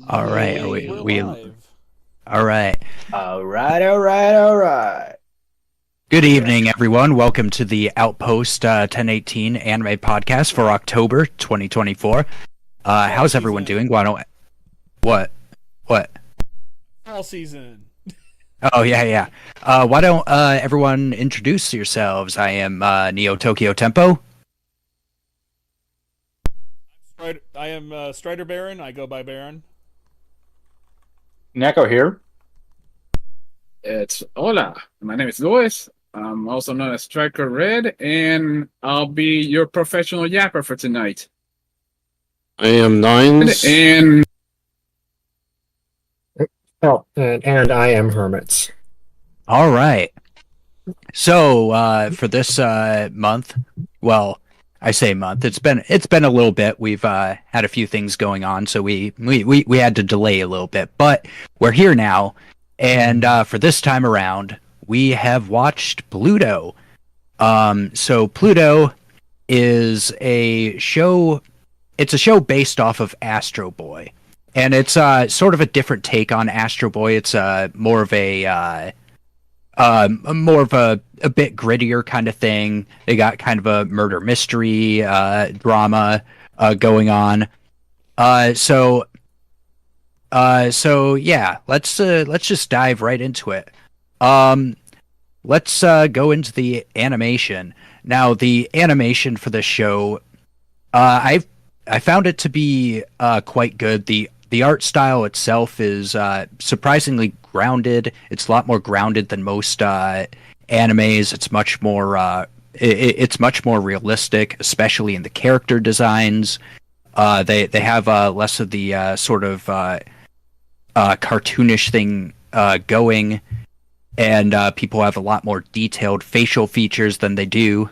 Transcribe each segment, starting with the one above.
All right, are Yay, we're we live. all right. All right, all right, all right. Good evening, everyone. Welcome to the Outpost 1018 anime podcast for October 2024. Fall How's everyone season. doing? Why don't what what? Fall season. Oh yeah, yeah. Why don't everyone introduce yourselves? I am Neo Tokyo Tempo. I am Strider Baron. I go by Baron. Neko here. It's Hola. My name is Luis. I'm also known as Striker Red, and I'll be your professional yapper for tonight. I am Nines. And Oh, and I am Hermits. All right. So for this month, well, I say month. It's been a little bit. We've had a few things going on, so we had to delay a little bit, but we're here now. And for this time around, we have watched Pluto. So Pluto is a show. It's a show based off of Astro Boy, and it's sort of a different take on Astro Boy. It's more of a bit grittier kind of thing. They got kind of a murder mystery drama going on. Uh, so so yeah, let's just dive right into it. Um, let's go into the animation. Now, the animation for this show, I found it to be quite good. The art style itself is surprisingly grounded. It's a lot more grounded than most animes. It's much more it's much more realistic, especially in the character designs. They have less of the sort of cartoonish thing going, and people have a lot more detailed facial features than they do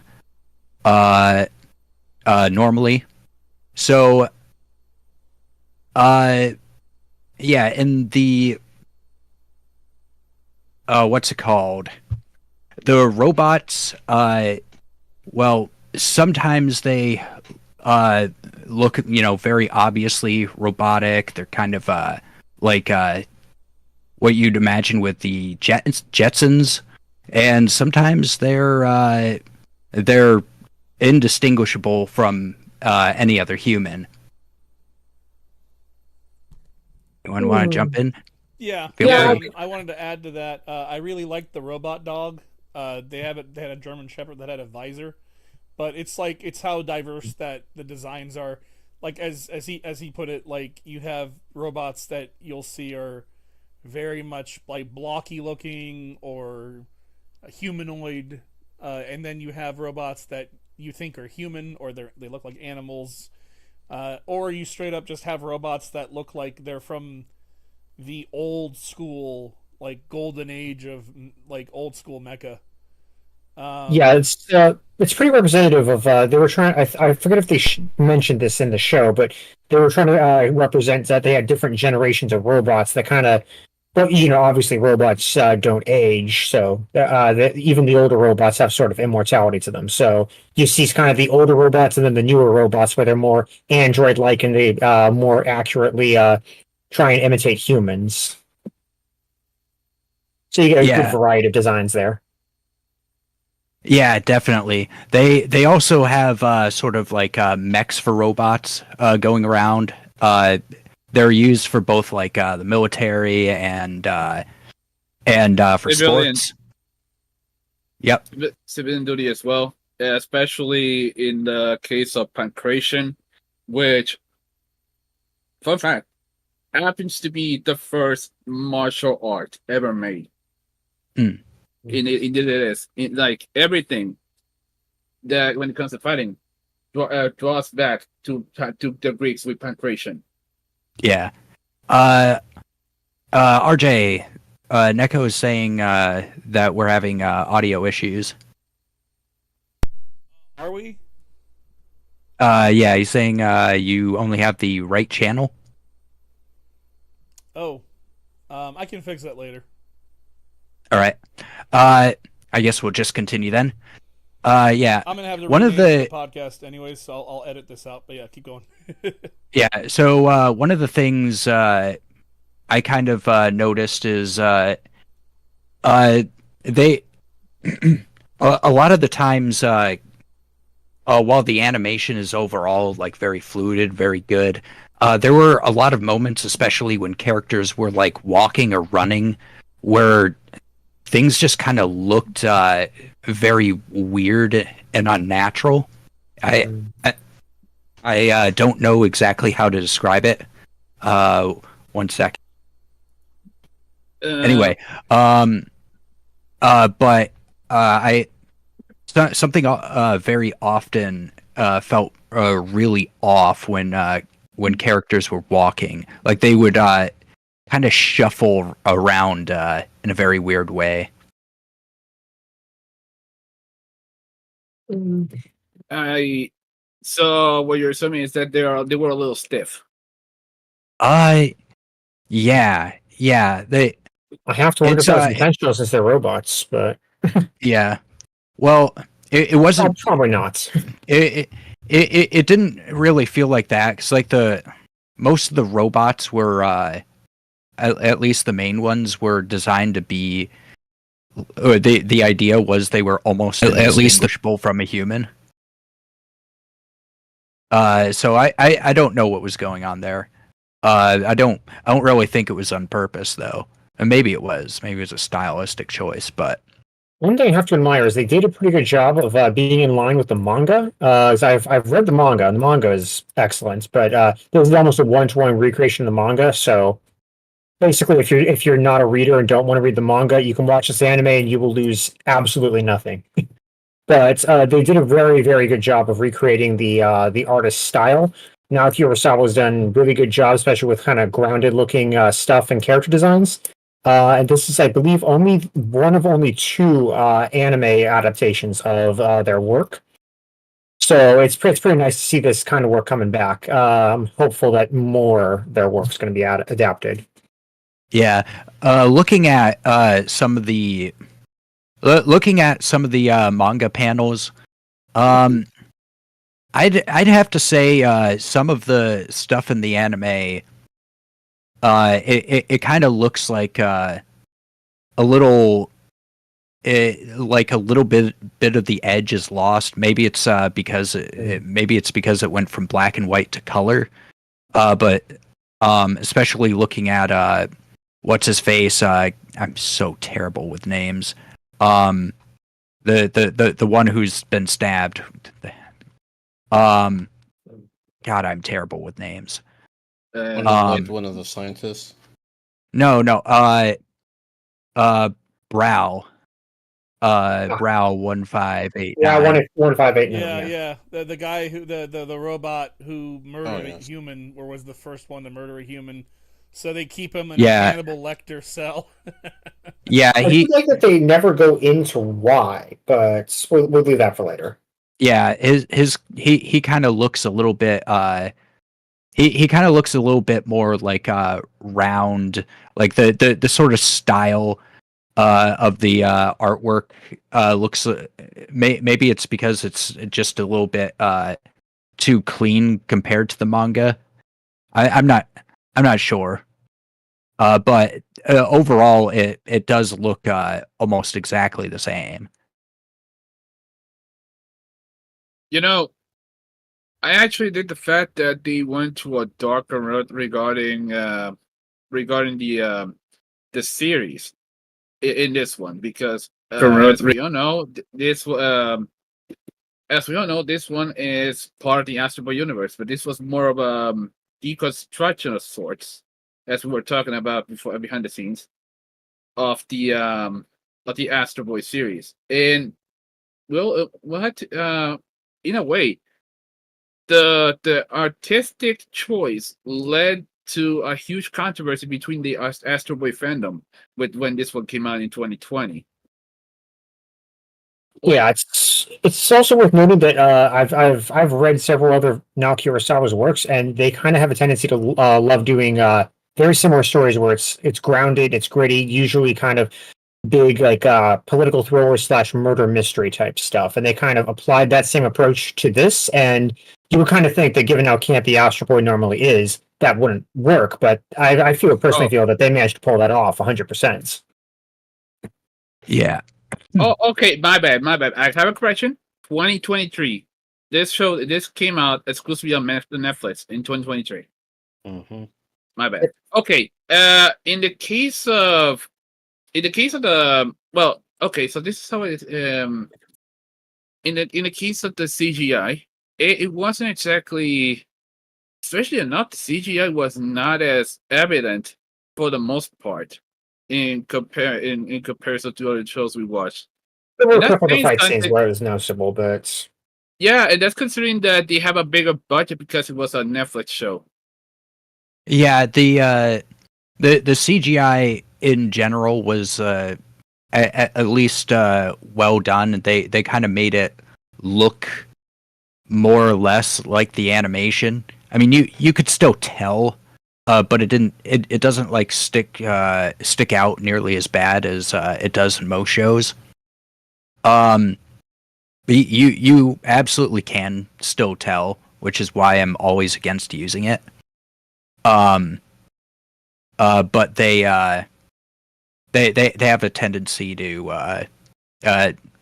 uh, normally. So, uh, yeah, in the what's it called? The robots, well, sometimes they uh look, very obviously robotic. They're kind of like what you'd imagine with the Jetsons, and sometimes they're indistinguishable from any other human. Anyone want to jump Hmm. in? Yeah. Feel free. I wanted to add to that. I really liked the robot dog. They had a German Shepherd that had a visor, but it's how diverse that the designs are. Like as he put it, like you have robots that you'll see are very much like blocky looking or humanoid, and then you have robots that you think are human or they look like animals, or you straight up just have robots that look like they're from the old school, like golden age of like old school mecha. Yeah, Um, it's pretty representative of they were trying. I forget if they mentioned this in the show, but they were trying to represent that they had different generations of robots that kind of. But obviously robots don't age, so even the older robots have sort of immortality to them. So you see kind of the older robots and then the newer robots where they're more android-like and they more accurately try and imitate humans. So you get a good Yeah, variety of designs there. yeah, definitely. They also have sort of like mechs for robots going around. They're used for both like the military and for civilian, sports. Yep. civilian duty as well, especially in the case of pancreation, which, fun fact, happens to be the first martial art ever made. Mm. Indeed, it is. Like everything that when it comes to fighting, draws back to the Greeks with pancreation. Yeah. Uh, RJ, Neko is saying that we're having audio issues. are we? Yeah, he's saying you only have the right channel. Oh, I can fix that later. All right. Uh, I guess we'll just continue then. Yeah. I'm gonna have to One of rename the the podcast anyways, so I'll edit this out. But yeah, keep going. yeah. So one of the things I kind of noticed is they a lot of the times while the animation is overall like very fluid, very good, there were a lot of moments, especially when characters were like walking or running, where things just kind of looked very weird and unnatural. I I, I don't know exactly how to describe it. One sec. Anyway, um, but I something very often felt really off when characters were walking. Like they would kind of shuffle around in a very weird way. I so what you're assuming is that they were a little stiff. Uh yeah. I have to wonder if It's that was intentional since they're robots, but yeah. Well, it wasn't. probably not. It didn't really feel like that because like the most of the robots were at least the main ones were designed to be. The idea was they were almost at least indistinguishable from a human. So I don't know what was going on there. I don't really think it was on purpose though. And maybe it was. Maybe it was a stylistic choice, but One thing I have to admire is they did a pretty good job of being in line with the manga. 'Cause I've read the manga, and the manga is excellent, but there was almost a one-to-one recreation of the manga. So basically, if you're not a reader and don't want to read the manga, you can watch this anime and you will lose absolutely nothing. But they did a very, very good job of recreating the artist's style. Naoki Urasawa's done really good job, especially with kind of grounded looking stuff and character designs. And this is, I believe, only one of only two anime adaptations of their work. So it's pretty nice to see this kind of work coming back. I'm hopeful that more their work's going to be adapted. yeah. Looking at some of the manga panels, I'd have to say some of the stuff in the anime, it kind of looks like a little. Like a little bit of the edge is lost. Maybe it's because it went from black and white to color. But especially looking at what's his face. I'm so terrible with names. The one who's been stabbed. God, I'm terrible with names. One of the scientists. No. Brow. Brow 158. Yeah, 158. Yeah. The guy who the robot who murdered yes. a human, or was the first one to murder a human. So they keep him in Yeah. a Hannibal Lecter cell. Yeah, I feel like that they never go into why, but we'll leave that for later. Yeah, he kind of looks a little bit he kind of looks a little bit more like round, like the sort of style of the artwork looks maybe it's because it's just a little bit too clean compared to the manga. I'm not sure. But overall it does look almost exactly the same. You know, I actually did the fact that they went to a darker road regarding the series in this one, because as we all know, this one is part of the Astro Boy universe, but this was more of a deconstruction of sorts, as we were talking about before behind the scenes of the Astro Boy series, and we'll have to in a way. The artistic choice led to a huge controversy between the Astro Boy fandom when this one came out in 2020. Yeah, it's also worth noting that I've read several other Naoki Urasawa's works, and they kind of have a tendency to love doing very similar stories where it's grounded, it's gritty, usually kind of big like political thriller slash murder mystery type stuff, and they kind of applied that same approach to this. And you would kind of think that given how campy Astro Boy normally is, that wouldn't work. But I personally Oh, feel that they managed to pull that off 100%. Yeah. oh, okay. My bad. My bad. I have a correction. 2023. This came out exclusively on Netflix in 2023. Mm-hmm. My bad. Okay. In the case of the well, okay. So this is how it in the case of the CGI, it wasn't exactly, especially enough. The CGI was not as evident for the most part in comparison to other shows we watched. There were And a that's couple of the saying fight scenes something. where it was noticeable, but Yeah, and that's considering that they have a bigger budget because it was a Netflix show. Yeah, the CGI in general was at least well done. They kind of made it look more or less like the animation. I mean, you could still tell, but it doesn't like stick out nearly as bad as it does in most shows. But you absolutely can still tell, which is why I'm always against using it. But they have a tendency to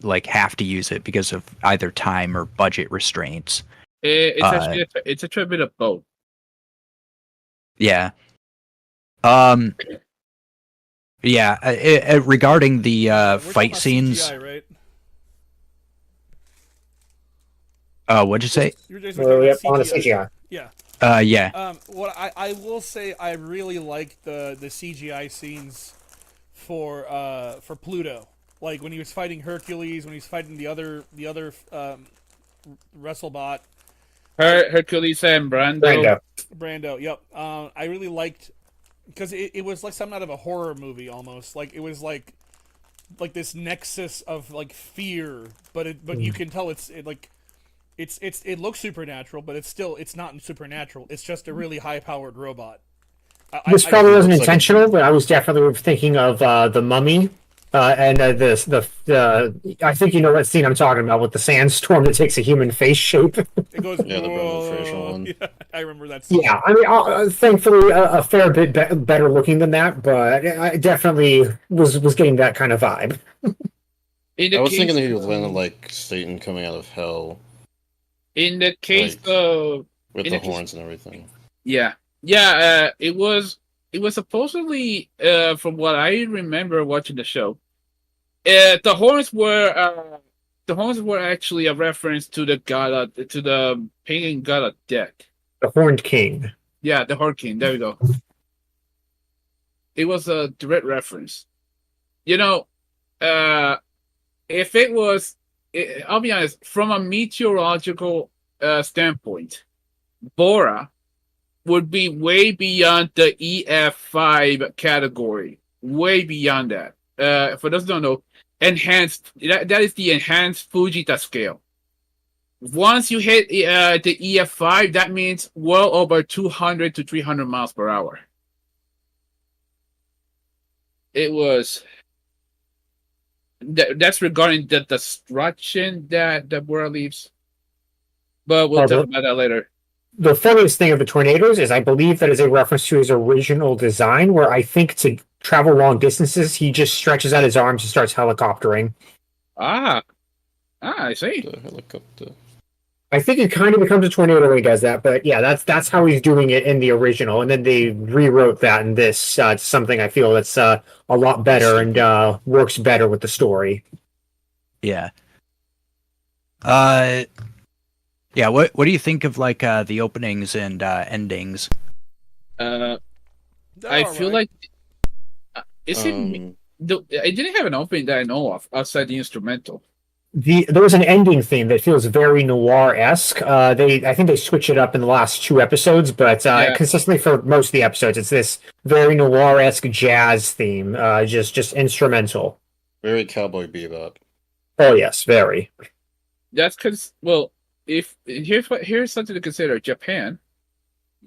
like have to use it because of either time or budget restraints. It's actually it's a bit of both. Yeah. Yeah. Regarding the We're talking fight about scenes. CGI, right? What'd you say? You're just talking about yep, on the CGI. CGI. Yeah. Yeah. What I will say, I really like the CGI scenes for Pluto. Like when he was fighting Hercules, when he was fighting the other WrestleBot. Hercules and Brando. Brando. Yep. I really liked because it was like something out of a horror movie almost. Like it was like this nexus of like fear, but you can tell it looks supernatural, but it's not supernatural. It's just a really high powered robot. This probably wasn't looks like intentional, but I was definitely thinking of the Mummy, and I think you know what scene I'm talking about with the sandstorm that takes a human face shape. It goes. Yeah, the Brendan Fraser one. Yeah, I remember that scene. Yeah, I mean, thankfully a fair bit better looking than that, but I definitely was getting that kind of vibe. In the I was case, thinking that he was landing like Satan coming out of hell in the case Like- of with In the a case- horns and everything. yeah, it was supposedly from what I remember watching the show, the horns were actually a reference to the to the pagan god of death. The Horned King. Yeah, the Hurricane. There we go. It was a direct reference. You know, if it was, I'll be honest, from a meteorological standpoint, Bora would be way beyond the EF5 category. Way beyond that. For those who don't know, enhanced, that is the enhanced Fujita scale. Once you hit the EF5, that means well over 200 to 300 miles per hour. It was. That's regarding the destruction that the Bora leaves. But we'll talk about that later. The funniest thing of the tornadoes is I believe that is a reference to his original design, where I think to travel long distances, he just stretches out his arms and starts helicoptering. I see. The helicopter. I think it kind of becomes a tornado when he does that, but yeah, that's how he's doing it in the original, and then they rewrote that in this to something I feel that's a lot better and works better with the story. Yeah. Yeah. What do you think of like the openings and endings? They're I all feel right. like it didn't have an opening that I know of outside the instrumental. There was an ending theme that feels very noir-esque. I think they switch it up in the last 2 episodes, but consistently for most of the episodes, it's this very noir-esque jazz theme, just instrumental. Very Cowboy Bebop. Oh yes, very. That's because, well, here's something to consider. Japan,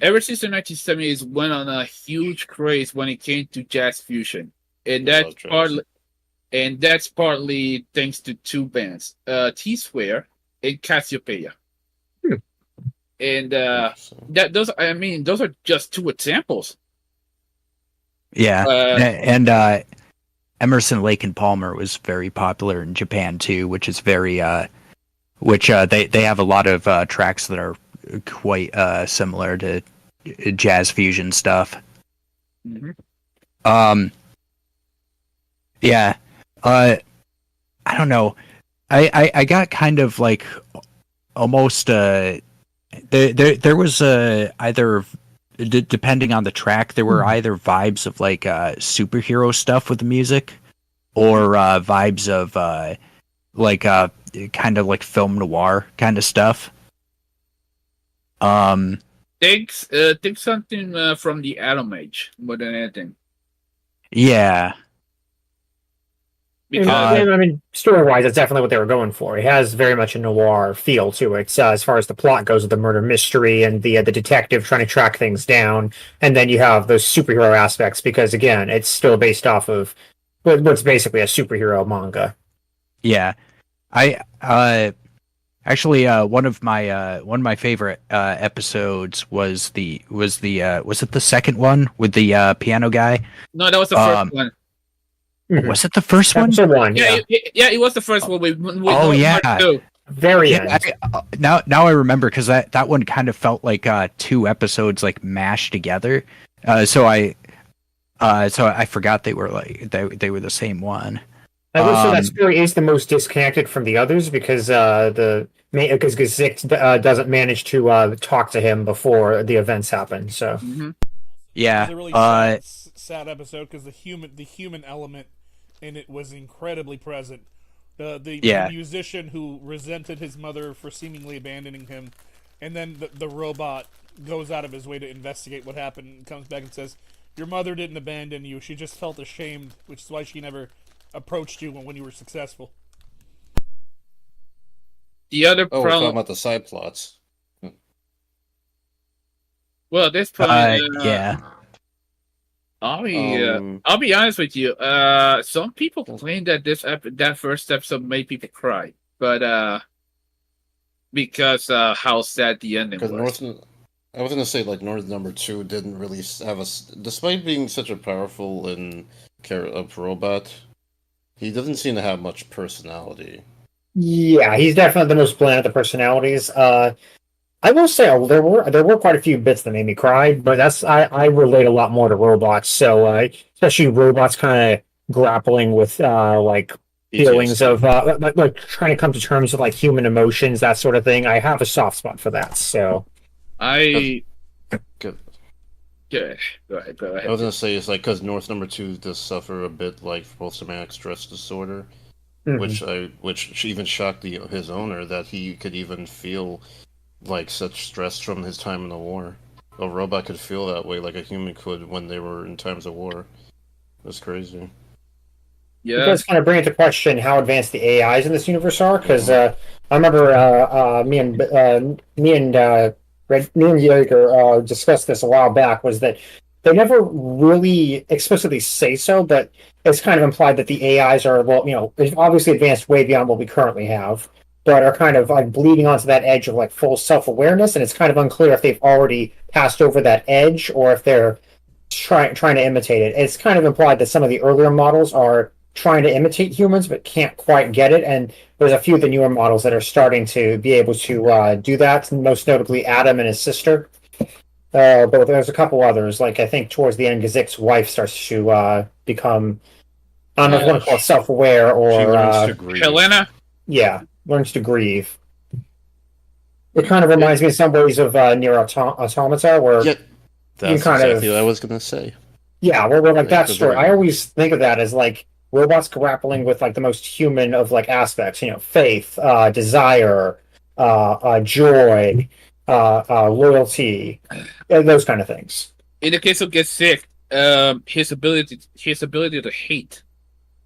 ever since the 1970s, went on a huge craze when it came to jazz fusion, and I that's love jazz. partly and that's partly thanks to two bands, T-Square and Cassiopeia. Hmm. And Interesting. those are just two examples. Yeah, Uh, and Emerson, Lake and Palmer was very popular in Japan too, which is very they have a lot of tracks that are quite similar to jazz fusion stuff. mhm. Um, yeah, I don't know. I got kind of like almost there was either depending on the track there were either vibes of like superhero stuff with the music or vibes of like kind of like film noir kind of stuff. Think something from the Atom Age more than anything. Yeah. Because I mean, story-wise, that's definitely what they were going for. It has very much a noir feel to it, as far as the plot goes, with the murder mystery and the detective trying to track things down, and then you have those superhero aspects because, again, it's still based off of what's basically a superhero manga. Yeah. I actually one of my favorite episodes was was it the second one with the piano guy? no, that was the first one. Mhm. Was it the first one? Episode one, yeah. It was the first one. With Oh, no yeah. part two. Very Yeah, end. now I remember because that one kind of felt like two episodes like mashed together. So I forgot they were like they were the same one. I will say Um, that story is the most disconnected from the others because because Zik doesn't manage to talk to him before the events happen. So Mm-hmm. It Yeah. was a really sad episode because the human element in it was incredibly present. The Yeah. musician who resented his mother for seemingly abandoning him, and then the robot goes out of his way to investigate what happened and comes back and says, "Your mother didn't abandon you. She just felt ashamed, which is why she never approached you when you were successful." The other Oh, we're talking problem. about the side plots. Well, this point. Yeah. I'll be honest with you. Some people claim that that first episode made people cry, but because how sad the ending Because was. I was gonna say like North number two didn't really have despite being such a powerful and robot, he doesn't seem to have much personality. yeah, he's definitely the most bland of the personalities. I will say there were quite a few bits that made me cry, but I relate a lot more to robots. So especially robots kind of grappling with like feelings PTSD. of like trying to come to terms with like human emotions, that sort of thing. I have a soft spot for that. So I Good. yeah, go ahead. I was gonna say it's like because North number two does suffer a bit like post-traumatic stress disorder, mhm. which even shocked his owner that he could even feel like such stress from his time in the war. A robot could feel that way like a human could when they were in times of war. That's crazy. It Yeah. does kind of bring into question how advanced the AIs in this universe are, because I remember me and Jaeger discussed this a while back. Was that they never really explicitly say so, but it's kind of implied that the AIs are obviously advanced way beyond what we currently have, but are kind of like bleeding onto that edge of like full self awareness, and it's kind of unclear if they've already passed over that edge or if they're trying to imitate it. It's kind of implied that some of the earlier models are trying to imitate humans but can't quite get it, and there's a few of the newer models that are starting to be able to do that, most notably Adam and his sister. But there's a couple others, like I think towards the end Gazik's wife starts to become, I don't know if you want to call it self-aware She or learns to grieve. Helena. yeah, learns to grieve. It kind of reminds me in some ways of Near Automata, where Yeah, that's kind of- exactly what I was gonna say. yeah, we're like that That's a story. very- I always think of that as like robots grappling with like the most human of like aspects, faith, desire, joy, loyalty, those kind of things. In the case of Get Sick, his ability to hate.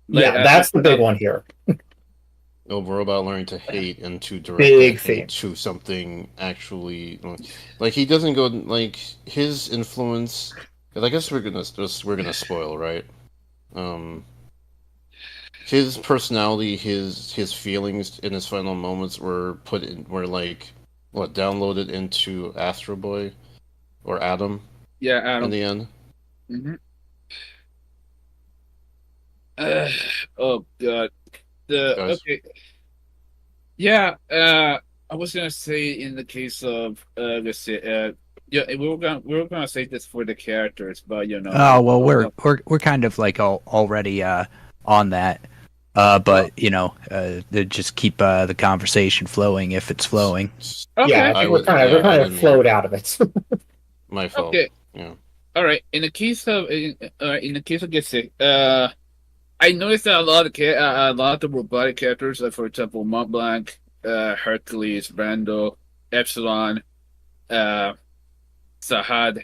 Yeah, that's the big one here. No robot learning to hate and to direct Big that hate to something actually like he doesn't go like his influence. 'Cause I guess we're gonna spoil, right? his personality, his feelings in his final moments were like what downloaded into Astro Boy or Adam Yeah, in Adam. the end. Hmm. Uh, oh God. The Guys, okay. Yeah. I was gonna say in the case of let's say yeah we were gonna say this for the characters, but Oh well, uh, we're kind of like already on that. well, But they just keep the conversation flowing if it's flowing. Yeah, okay, I think we're I kind of didn't mean flowed out of it. my fault. okay, Yeah. all right. In the case of Getsy, I noticed that a lot of the robotic characters, like for example, Mont Blanc, Hercules, Brando, Epsilon, uh, Sahad.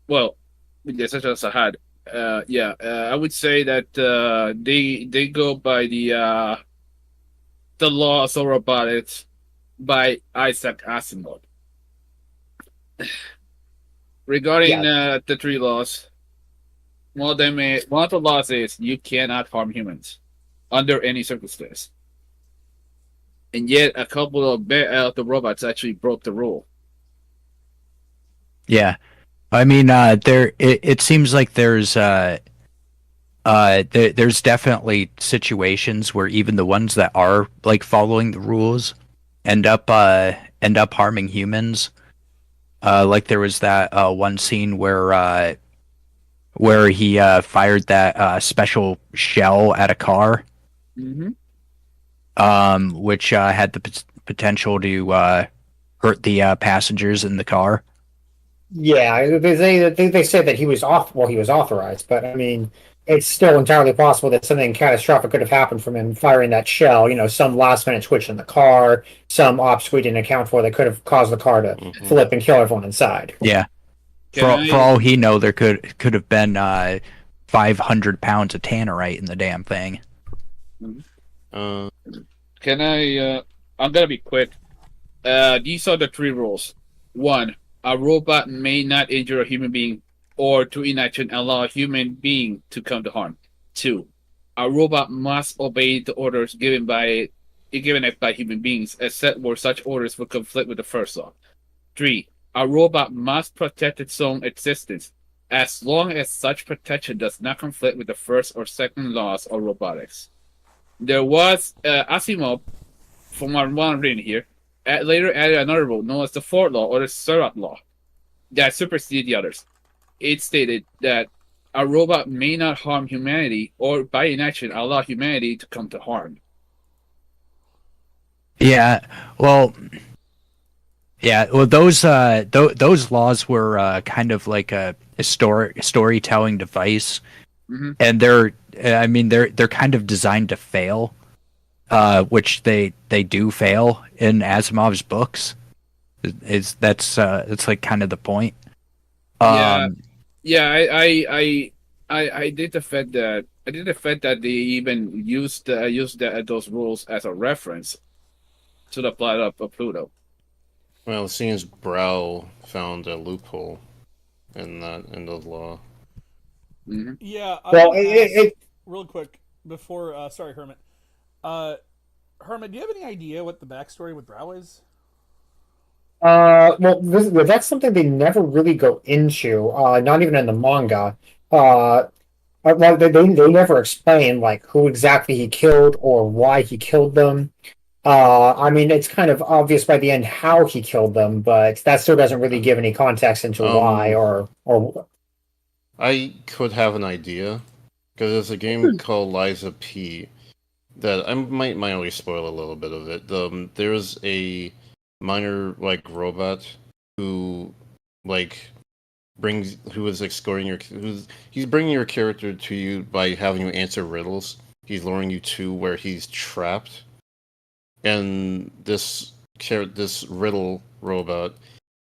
Well, yeah, such as Sahad. Yeah, I would say that they go by the laws of robotics by Isaac Asimov. Regarding Yeah, the three laws, one of the laws is you cannot harm humans under any circumstance. And yet, a couple of the robots actually broke the rule. Yeah, I mean, it seems like there's definitely situations where even the ones that are like following the rules end up harming humans. Like there was that one scene where he fired that special shell at a car, Hmm. which had the potential to hurt the passengers in the car. yeah. They said that he was off. Well, he was authorized, but I mean, it's still entirely possible that something catastrophic could have happened from him firing that shell. Some last minute twitch in the car, some ops we didn't account for that could have caused the car to Hmm. flip and kill everyone inside. Yeah, Can for I? all he know, there could have been 500 pounds of tannerite in the damn thing. Uh, Can I? I'm gonna be quick. These are the three rules. One, a robot may not injure a human being or to inaction allow a human being to come to harm. Two, a robot must obey the orders given it by human beings, except where such orders would conflict with the first law. Three, a robot must protect its own existence, as long as such protection does not conflict with the first or second laws of robotics. There was Asimov, from what I'm reading here, later added another rule known as the fourth law or the Surratt law that superseded the others. It stated that a robot may not harm humanity or by inaction allow humanity to come to harm. Yeah, well, yeah, well, those laws were kind of like a storytelling device, Hmm. and I mean, they're kind of designed to fail, which they do fail in Asimov's books. Is that's like kind of the point. Yeah, Um, yeah. I did the fact that they even used those rules as a reference to the plot of Pluto. well, it seems Brow found a loophole in the law. Hmm. Yeah, I Well, want to ask real quick before. Sorry, Hermit. Uh, Hermit, do you have any idea what the backstory with Brow is? well, that's something they never really go into. Not even in the manga. Uh, well, they never explain like who exactly he killed or why he killed them. I mean, it's kind of obvious by the end how he killed them, but that still doesn't really give any context into why Um, or. I could have an idea because there's a game called Liza P that I might only spoil a little bit of it. There's a minor like robot who like who is exploring he's bringing your character to you by having you answer riddles. He's luring you to where he's trapped, and this riddle robot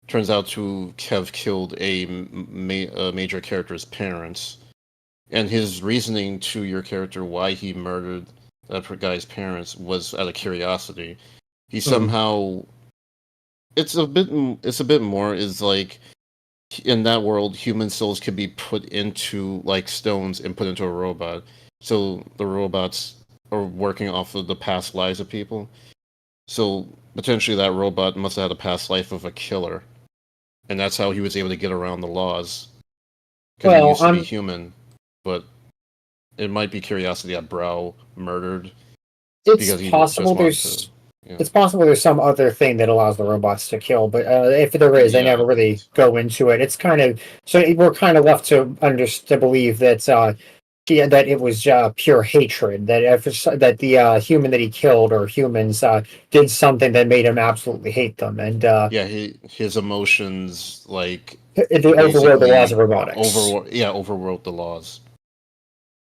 turns out to have killed a major character's parents, and his reasoning to your character why he murdered that guy's parents was out of curiosity. He somehow it's a bit more is like in that world human souls can be put into like stones and put into a robot. So the robots are working off of the past lives of people. So potentially that robot must have had a past life of a killer, and that's how he was able to get around the laws. Because he Well, used to be human, but it might be curiosity that Brow murdered because he just wanted to. Yeah. It's possible there's some other thing that allows the robots to kill, but if there is, they never really go into it. It's kind of so we're kind of left to believe that that it was pure hatred. That that the human that he killed or humans did something that made him absolutely hate them, and his emotions like they overrode the laws of robotics. Overrode the laws.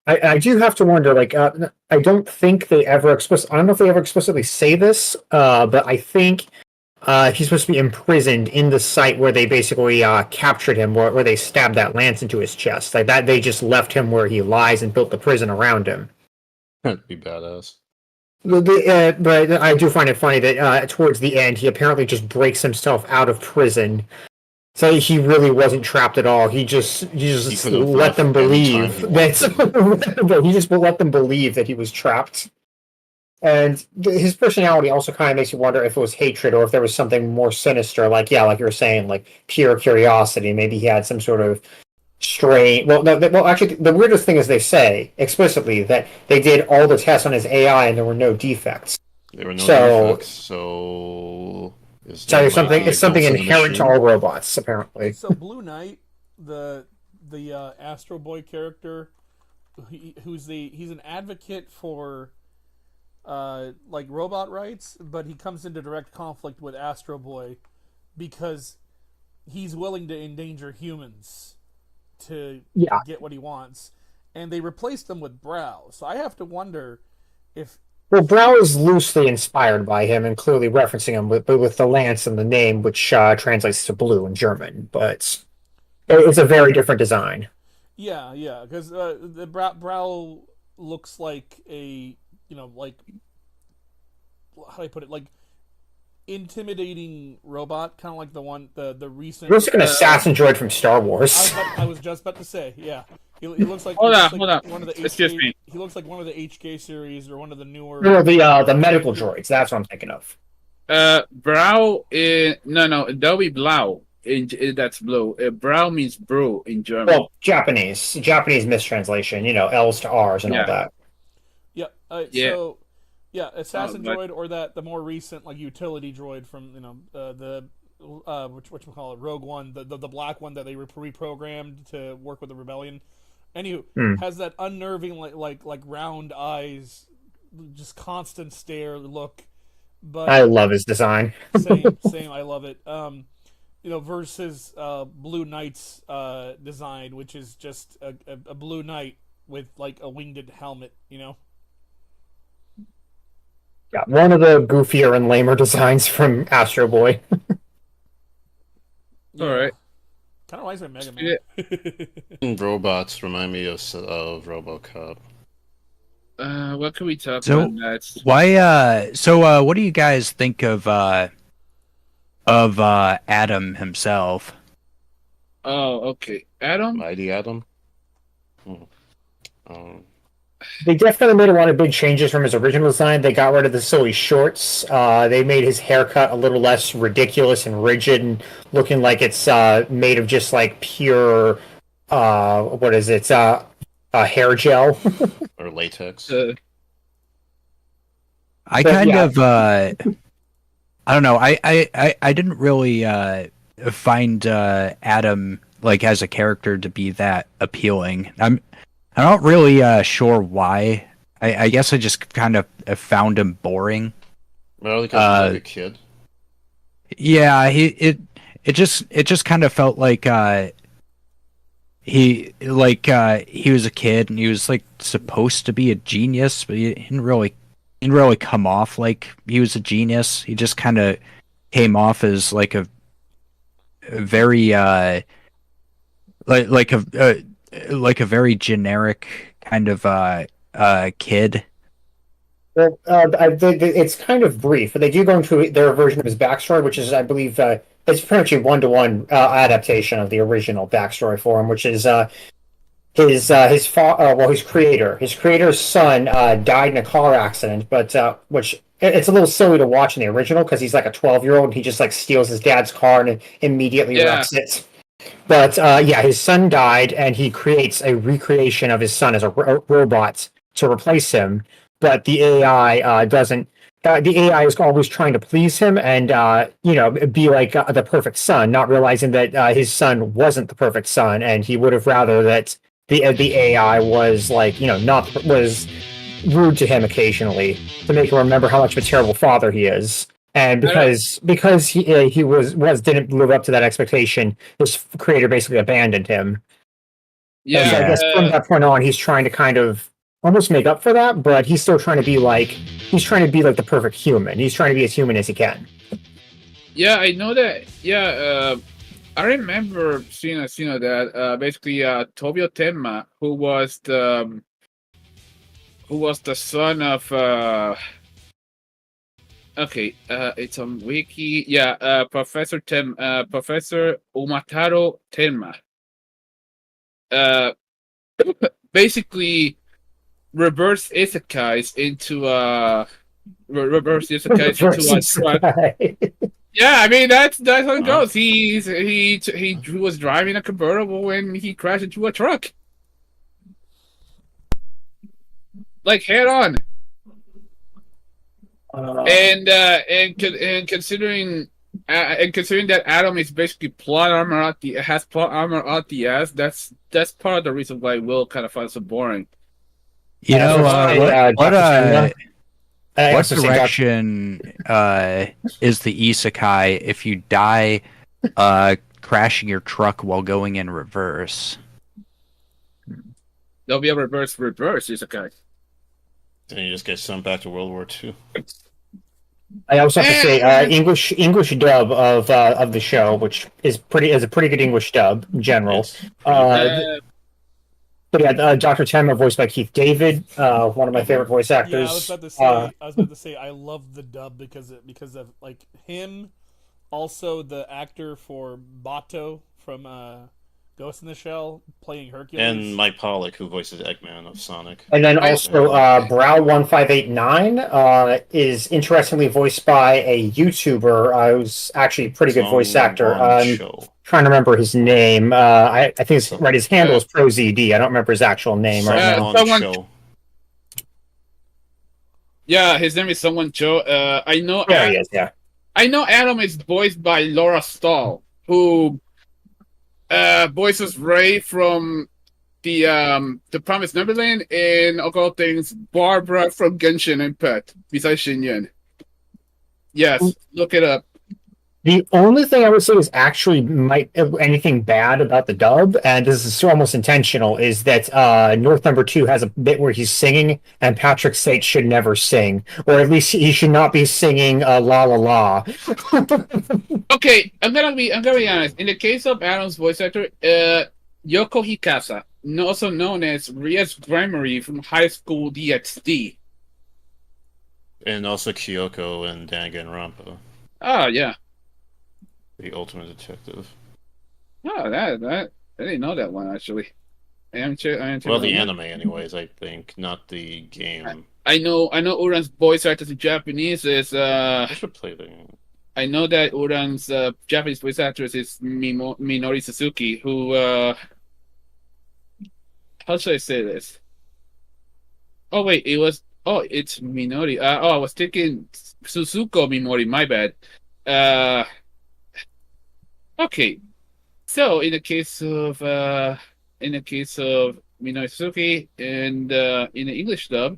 I do have to wonder, like, I don't think they ever I don't know if they ever explicitly say this, but I think he's supposed to be imprisoned in the site where they basically captured him, where they stabbed that lance into his chest. Like that, they just left him where he lies and built the prison around him. That'd be badass. But I do find it funny that towards the end, he apparently just breaks himself out of prison. So he really wasn't trapped at all. He just let them believe that he just let them believe that he was trapped. And his personality also kind of makes you wonder if it was hatred or if there was something more sinister, like you were saying, like pure curiosity. Maybe he had some sort of strange. Well, no, well, actually, the weirdest thing is they say explicitly that they did all the tests on his AI and there were no defects. There were no defects. So it's something inherent to all robots, apparently. So Blue Knight, the Astro Boy character, he's an advocate for like robot rights, but he comes into direct conflict with Astro Boy because he's willing to endanger humans to get what he wants, and they replaced them with Brow. So I have to wonder if. Well, Brow is loosely inspired by him and clearly referencing him with the lance and the name, which translates to blue in German, but it's a very different design. Yeah, because the Brow looks like a, like, how do I put it, like intimidating robot, kind of like the recent. He looks like an assassin droid from Star Wars. I was just about to say, yeah. He looks like hold on. One of the Excuse me. He looks like one of the HK series or one of the newer. No, the medical droids. That's what I'm thinking of. Brow. No, that'll be Blau. That's blue. Brow means bro in German. Well, Japanese mistranslation. L's to R's and all that. Yeah. So, assassin droid or the more recent like utility droid from which we call it, Rogue One, the black one that they reprogrammed to work with the rebellion. Anywho, has that unnerving like round eyes, just constant stare look. But I love his design. same. I love it. Versus Blue Knight's design, which is just a Blue Knight with like a winged helmet. Yeah, one of the goofier and lamer designs from Astro Boy. All right. Kind of reminds me of Mega Man. Robots remind me of RoboCop. What can we talk about next? Why? So, what do you guys think of Adam himself? Oh, okay, Adam. Mighty Adam. They definitely made a lot of big changes from his original design. They got rid of the silly shorts. They made his haircut a little less ridiculous and rigid, and looking like it's made of just like pure, what is it? Hair gel or latex. I don't know. I didn't really find Adam like as a character to be that appealing. I'm not really sure why. I guess I just kind of found him boring. Well, because he's like a kid. Yeah, it just kind of felt like he was a kid and he was like supposed to be a genius, but he didn't really come off like he was a genius. He just kind of came off as like a very like a very generic kind of kid. Well, it's kind of brief, but they do go into their version of his backstory, which is, I believe, it's pretty much a one-to-one adaptation of the original backstory for him, which is his creator's son died in a car accident, but which it's a little silly to watch in the original because he's like a 12-year-old and he just like steals his dad's car and immediately Yeah, wrecks it. But yeah, his son died, and he creates a recreation of his son as a robot to replace him. But the AI doesn't. The AI is always trying to please him and be like the perfect son, not realizing that his son wasn't the perfect son, and he would have rather that the AI was like not was rude to him occasionally to make him remember how much of a terrible father he is. And I don't. because he was didn't live up to that expectation, his creator basically abandoned him. And so I Yeah, guess from that point on, he's trying to kind of almost make up for that, but he's still trying to be like the perfect human. He's trying to be as human as he can. yeah, I know that. Yeah, I remember seeing a scene of that. Basically, Tobio Tenma, who was the son of okay, it's on Wiki. Yeah, Professor Umataro Tenma. Uh, basically reverse isekais into reverse isekais into a Versus truck. Yeah, I mean that's how it goes. He was driving a convertible and he crashed into a truck, like head on. And considering that Adam is basically plot armor out the has plot armor out the ass, that's part of the reason why Will kind of finds it boring. You I was know, going to say, what Dr. Shenmue. I what also say Dr. direction is the isekai if you die crashing your truck while going in reverse? There'll be a reverse isekai. Then you just get sent back to World War II. I also have to say Eh, English dub of the show, which is a pretty good English dub in general. It's pretty good. uh, But yeah, Dr. Tenma, voiced by Keith David, one of my favorite voice actors. Yeah, I was about to say, I love the dub because of like him. Also, the actor for Bato from Ghost in the Shell playing Hercules. And Mike Pollock, who voices Eggman of Sonic. And then I also Brow1589 is interestingly voiced by a YouTuber who's actually a pretty good voice actor. Show. Trying to remember his name. I think it's right. His handle is ProZD. I don't remember his actual name right now. someone- Show. yeah, his name is someone Joe. I know. There he is. Yeah. I know Adam is voiced by Laura Stahl, who voices Ray from the Promised Neverland and all things Barbara from Genshin Impact, besides Shinyan. Yes, look it up. The only thing I would say is actually might anything bad about the dub, and this is almost intentional, is that North Number 2 has a bit where he's singing, and Patrick Sate should never sing, or at least he should not be singing "La La La." Okay, I'm gonna be honest. In the case of Adam's voice actor, Yoko Hikasa, also known as Rias Grammary from High School DxD. And also Kyoko and Danganronpa, Oh yeah. the ultimate detective. Oh, that I didn't know that one actually. Well, the anime, anyways, I think, not the game. I know Uran's voice actor in Japanese is I should play the. I know that Uran's Japanese voice actress is Minori Suzuki, who how should I say this? Oh wait, it's Minori. I was thinking Suzuko Minori. My bad. Okay. So in the case of Minori Suzuki and in the English dub,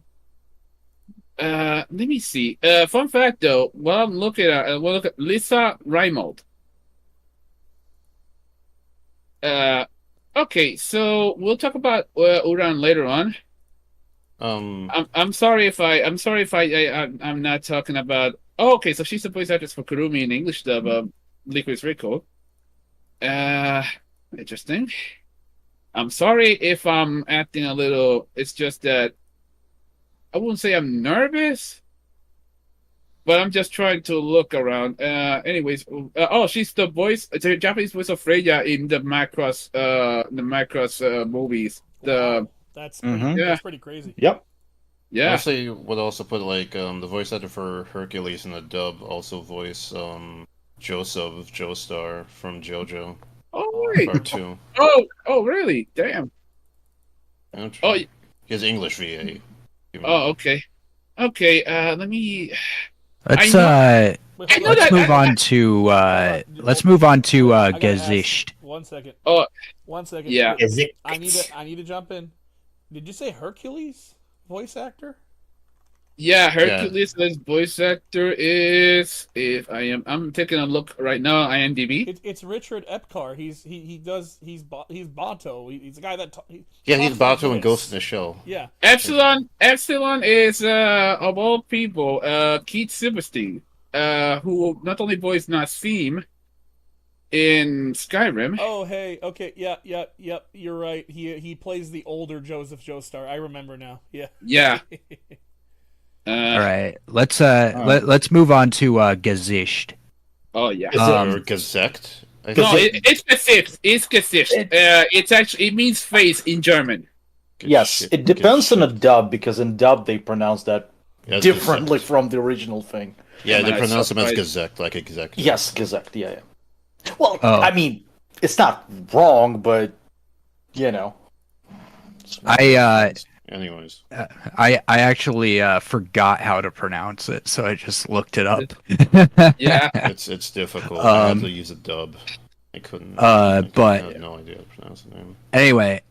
let me see. Fun fact though, while I'm looking at we'll look at Lisa Reimold. Okay, so we'll talk about Uran later on. I'm sorry if I'm not talking about. Oh, okay, so she's the voice actress for Kurumi in the English dub of Liquid Rico. Interesting. I'm sorry if I'm acting a little. It's just that I wouldn't say I'm nervous, but I'm just trying to look around. Anyways, she's the Japanese voice of Freya in the Macross movies. The Wow. That's pretty. Mhm. Yeah. That's pretty crazy. Yep. yeah. Honestly, would also put like the voice actor for Hercules in the dub also voice Joseph Joestar from JoJo Oh wait. Part 2. Oh really? Damn. Oh, His English VA. okay. Okay. Let me. Let's I Wait, I know hold let's that- move on to on. let's move on to I gotta ask- Gezicht. 1 second. Oh 1 second. yeah. Is it? I need to jump in. Did you say Hercules voice actor? Yeah, Hercules' voice actor is. If I'm taking a look right now. IMDb. It's Richard Epcar. He's Bato. He's the guy that. Yeah, he's talks like Bato and this. Ghost in the Shell. Yeah. Epsilon is of all people Keith Silverstein, who not only voiced Nassim in Skyrim. Oh hey. Okay. Yeah. You're right. He plays the older Joseph Joestar. I remember now. Yeah. Yeah. All right, let's move on to Gezicht. Oh yeah. Or Gazekt. I No, think. it's Gesicht. It's Gesicht. It's actually it means face in German. Yes, it depends on the dub, because in dub they pronounce that Yeah, it's differently Gazekt. from the original thing. Yeah, they I'm pronounce him as surprised. Gazekt, like executive. Yes, Gazette. Yeah. Well, Oh. I mean, it's not wrong, but you know. Anyways, I actually forgot how to pronounce it, so I just looked it up. Yeah. it's difficult. I had to use a dub. I couldn't. but- I had no idea how to pronounce the name. Anyway,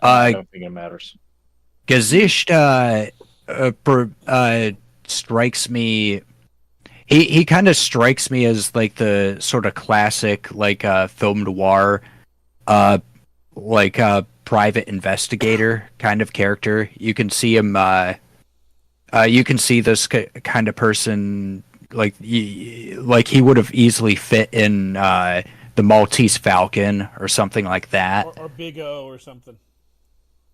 I don't think it matters. Gezicht strikes me. He kind of strikes me as like the sort of classic like film noir, private investigator kind of character. You can see him. You can see this kind of person like he would have easily fit in the Maltese Falcon or something like that. Or Big O or something.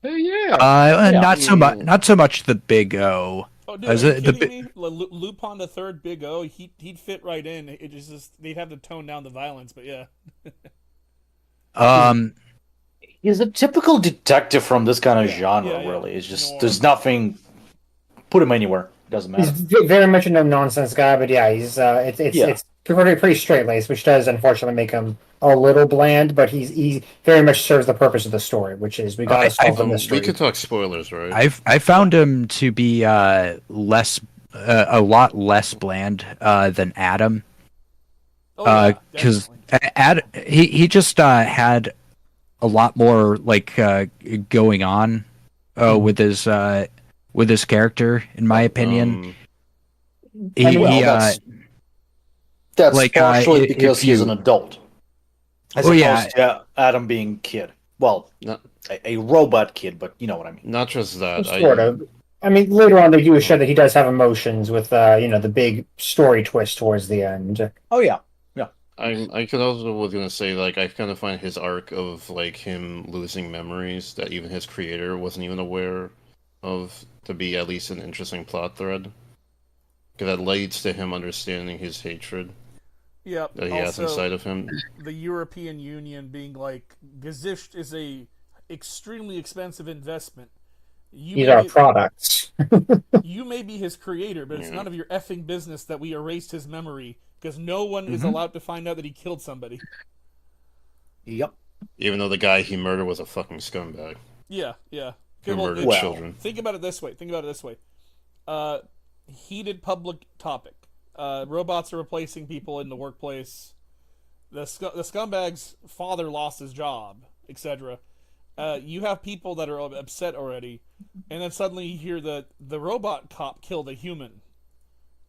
Yeah. Not so much the Big O. Oh, dude, Is are you it the kidding me? Lupin the Third, Big O, he'd fit right in. It just they'd have to tone down the violence, but yeah. He's a typical detective from this kind of Yeah, genre, yeah. really. It's just Noir. there's nothing. Put him anywhere, doesn't He's matter. very much a no nonsense guy, but yeah, he's Yeah. it's pretty straight laced, which does unfortunately make him a little bland. But he very much serves the purpose of the story, which is we got to solve the mystery. We could talk spoilers, right? I found him to be a lot less bland than Adam. Oh, yeah, Because definitely. he just had a lot more like going on with his character, in my opinion. He, I mean, well, he, that's like, partially if because he's you- an adult. As Oh, opposed yeah. to Adam being kid. Well, No. a robot kid, but you know what I mean. Not just that. Sort of. I mean, later on they do show that he does have emotions with the big story twist towards the end. Oh yeah. I could also was gonna say like I kind of find his arc of like him losing memories that even his creator wasn't even aware of to be at least an interesting plot thread. Because that leads to him understanding his hatred Yep. that he has Also, inside of him. the European Union being like, Gesicht is a extremely expensive investment. These are products. You may be his creator, but it's Yeah. none of your effing business that we erased his memory because no one is Mhm. allowed to find out that he killed somebody. Yep. Even though the guy he murdered was a fucking scumbag Yeah, yeah. who Well, murdered well, children. Think about it this way. Heated public topic. Robots are replacing people in the workplace. The scumbag's father lost his job, etc. You have people that are upset already, and then suddenly you hear the robot cop killed a human.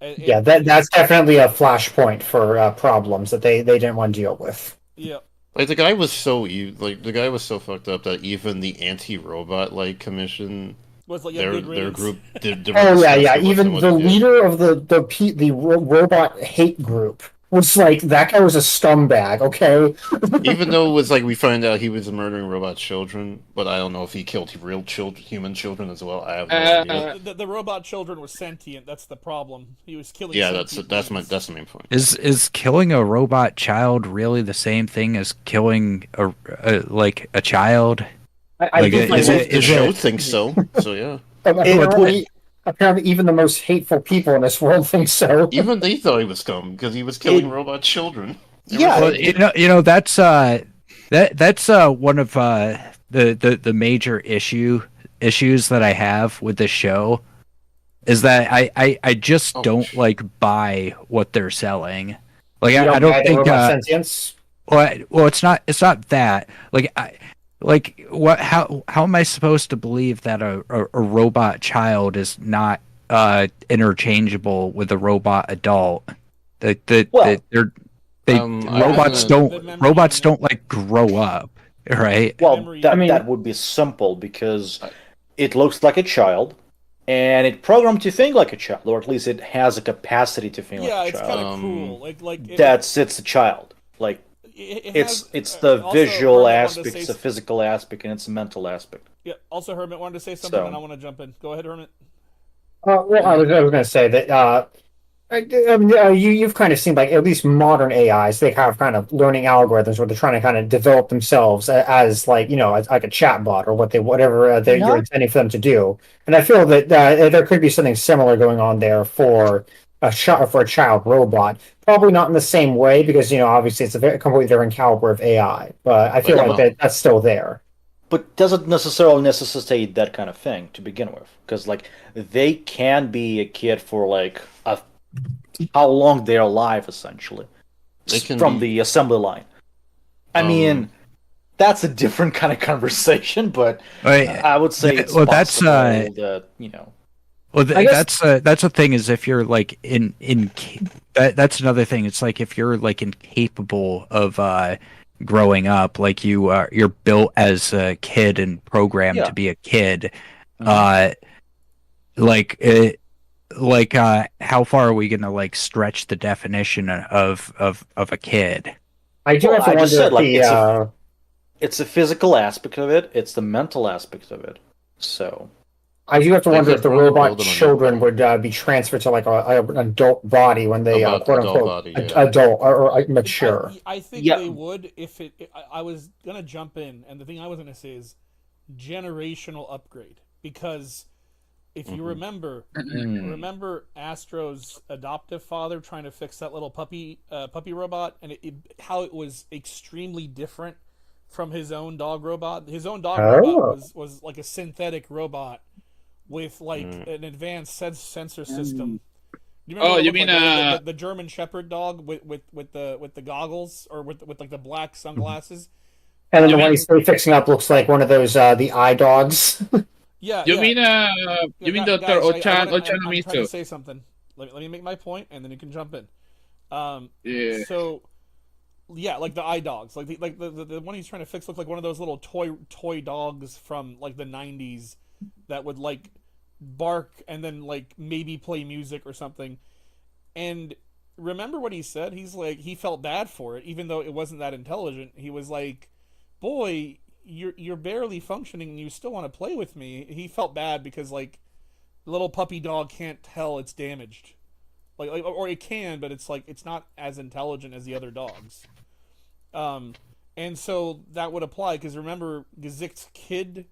Yeah, that's definitely a flashpoint for problems that they didn't want to deal with. Yeah. Like the guy was so the guy was so fucked up that even the anti-robot like commission Was like their good riddance. group did. Oh yeah. Even the leader of the robot hate group was like, that guy was a scumbag. Okay. Even though it was like we find out he was murdering robot children, but I don't know if he killed real children, human children as well. I have no idea. The robot children were sentient. That's the problem. He was killing. Yeah, sentient that's beings. the main point. is killing a robot child really the same thing as killing a child? I Like, do find that The show thinks so. So yeah. apparently even the most hateful people in this world think so. Even they thought he was scum because he was killing robot children. Yeah, well, that's that's one of the major issues that I have with the show is that I just don't like buy what they're selling. Like You I don't don't buy the think robot sentience. well it's not that like what how am I supposed to believe that a robot child is not interchangeable with a robot adult? well, They're I robots wasn't don't like grow up, right? that would be simple because it looks like a child, and it's programmed to think like a child, or at least it has a capacity to think Yeah, like a it's child. kind of cool. Like It's a child. Like it it's has, the also, visual Hermit wanted to aspect, say it's the physical aspect, and it's the mental aspect. Yeah. Also, Hermit wanted to say something, So- and I want to jump in. Go ahead, Hermit. Well, I was going to say that you've kind of seen like at least modern AIs, they have kind of learning algorithms where they're trying to kind of develop themselves as like as like a chatbot or whatever you're intending for them to do. And I feel that there could be something similar going on there for a child robot. Probably not in the same way because obviously it's a very completely different caliber of AI. But I feel like that's still there. But doesn't necessarily necessitate that kind of thing to begin with, because like they can be a kid for like how long they're alive, essentially, from the assembly line. I mean, that's a different kind of conversation, but I would say it's possible that Well, that's the thing is if you're like that's another thing. It's like if you're like incapable of growing up, like you're built as a kid and programmed to be a kid. How far are we gonna like stretch the definition of a kid? I do have to wonder said, if it's a physical aspect of it, it's the mental aspect of it. So I do have to wonder if the probably robot build them on children would be transferred to like an adult body when they quote unquote adult or mature. I think they would if it. I was gonna jump in, and the thing I was gonna say is generational upgrade, because if you remember Astro's adoptive father trying to fix that little puppy robot, and how it was extremely different from his own dog robot. His own dog robot was like a synthetic robot with like an advanced sensor system. You mean the German Shepherd dog with the goggles, or with like the black sunglasses? And then the one he's fixing up looks like one of those the eye dogs. Yeah. You mean Dr. I'm trying to Misto? say something. Let me make my point, and then you can jump in. Yeah. So, yeah, like the eye dogs, like the one he's trying to fix looks like one of those little toy dogs from like the '90s that would like bark and then like maybe play music or something. And remember what he said? He's like, he felt bad for it, even though it wasn't that intelligent. He was like, "Boy, you're barely functioning and you still want to play with me." He felt bad because like the little puppy dog can't tell it's damaged, like or it can, but it's like it's not as intelligent as the other dogs. And so that would apply, because remember, Gazick's kid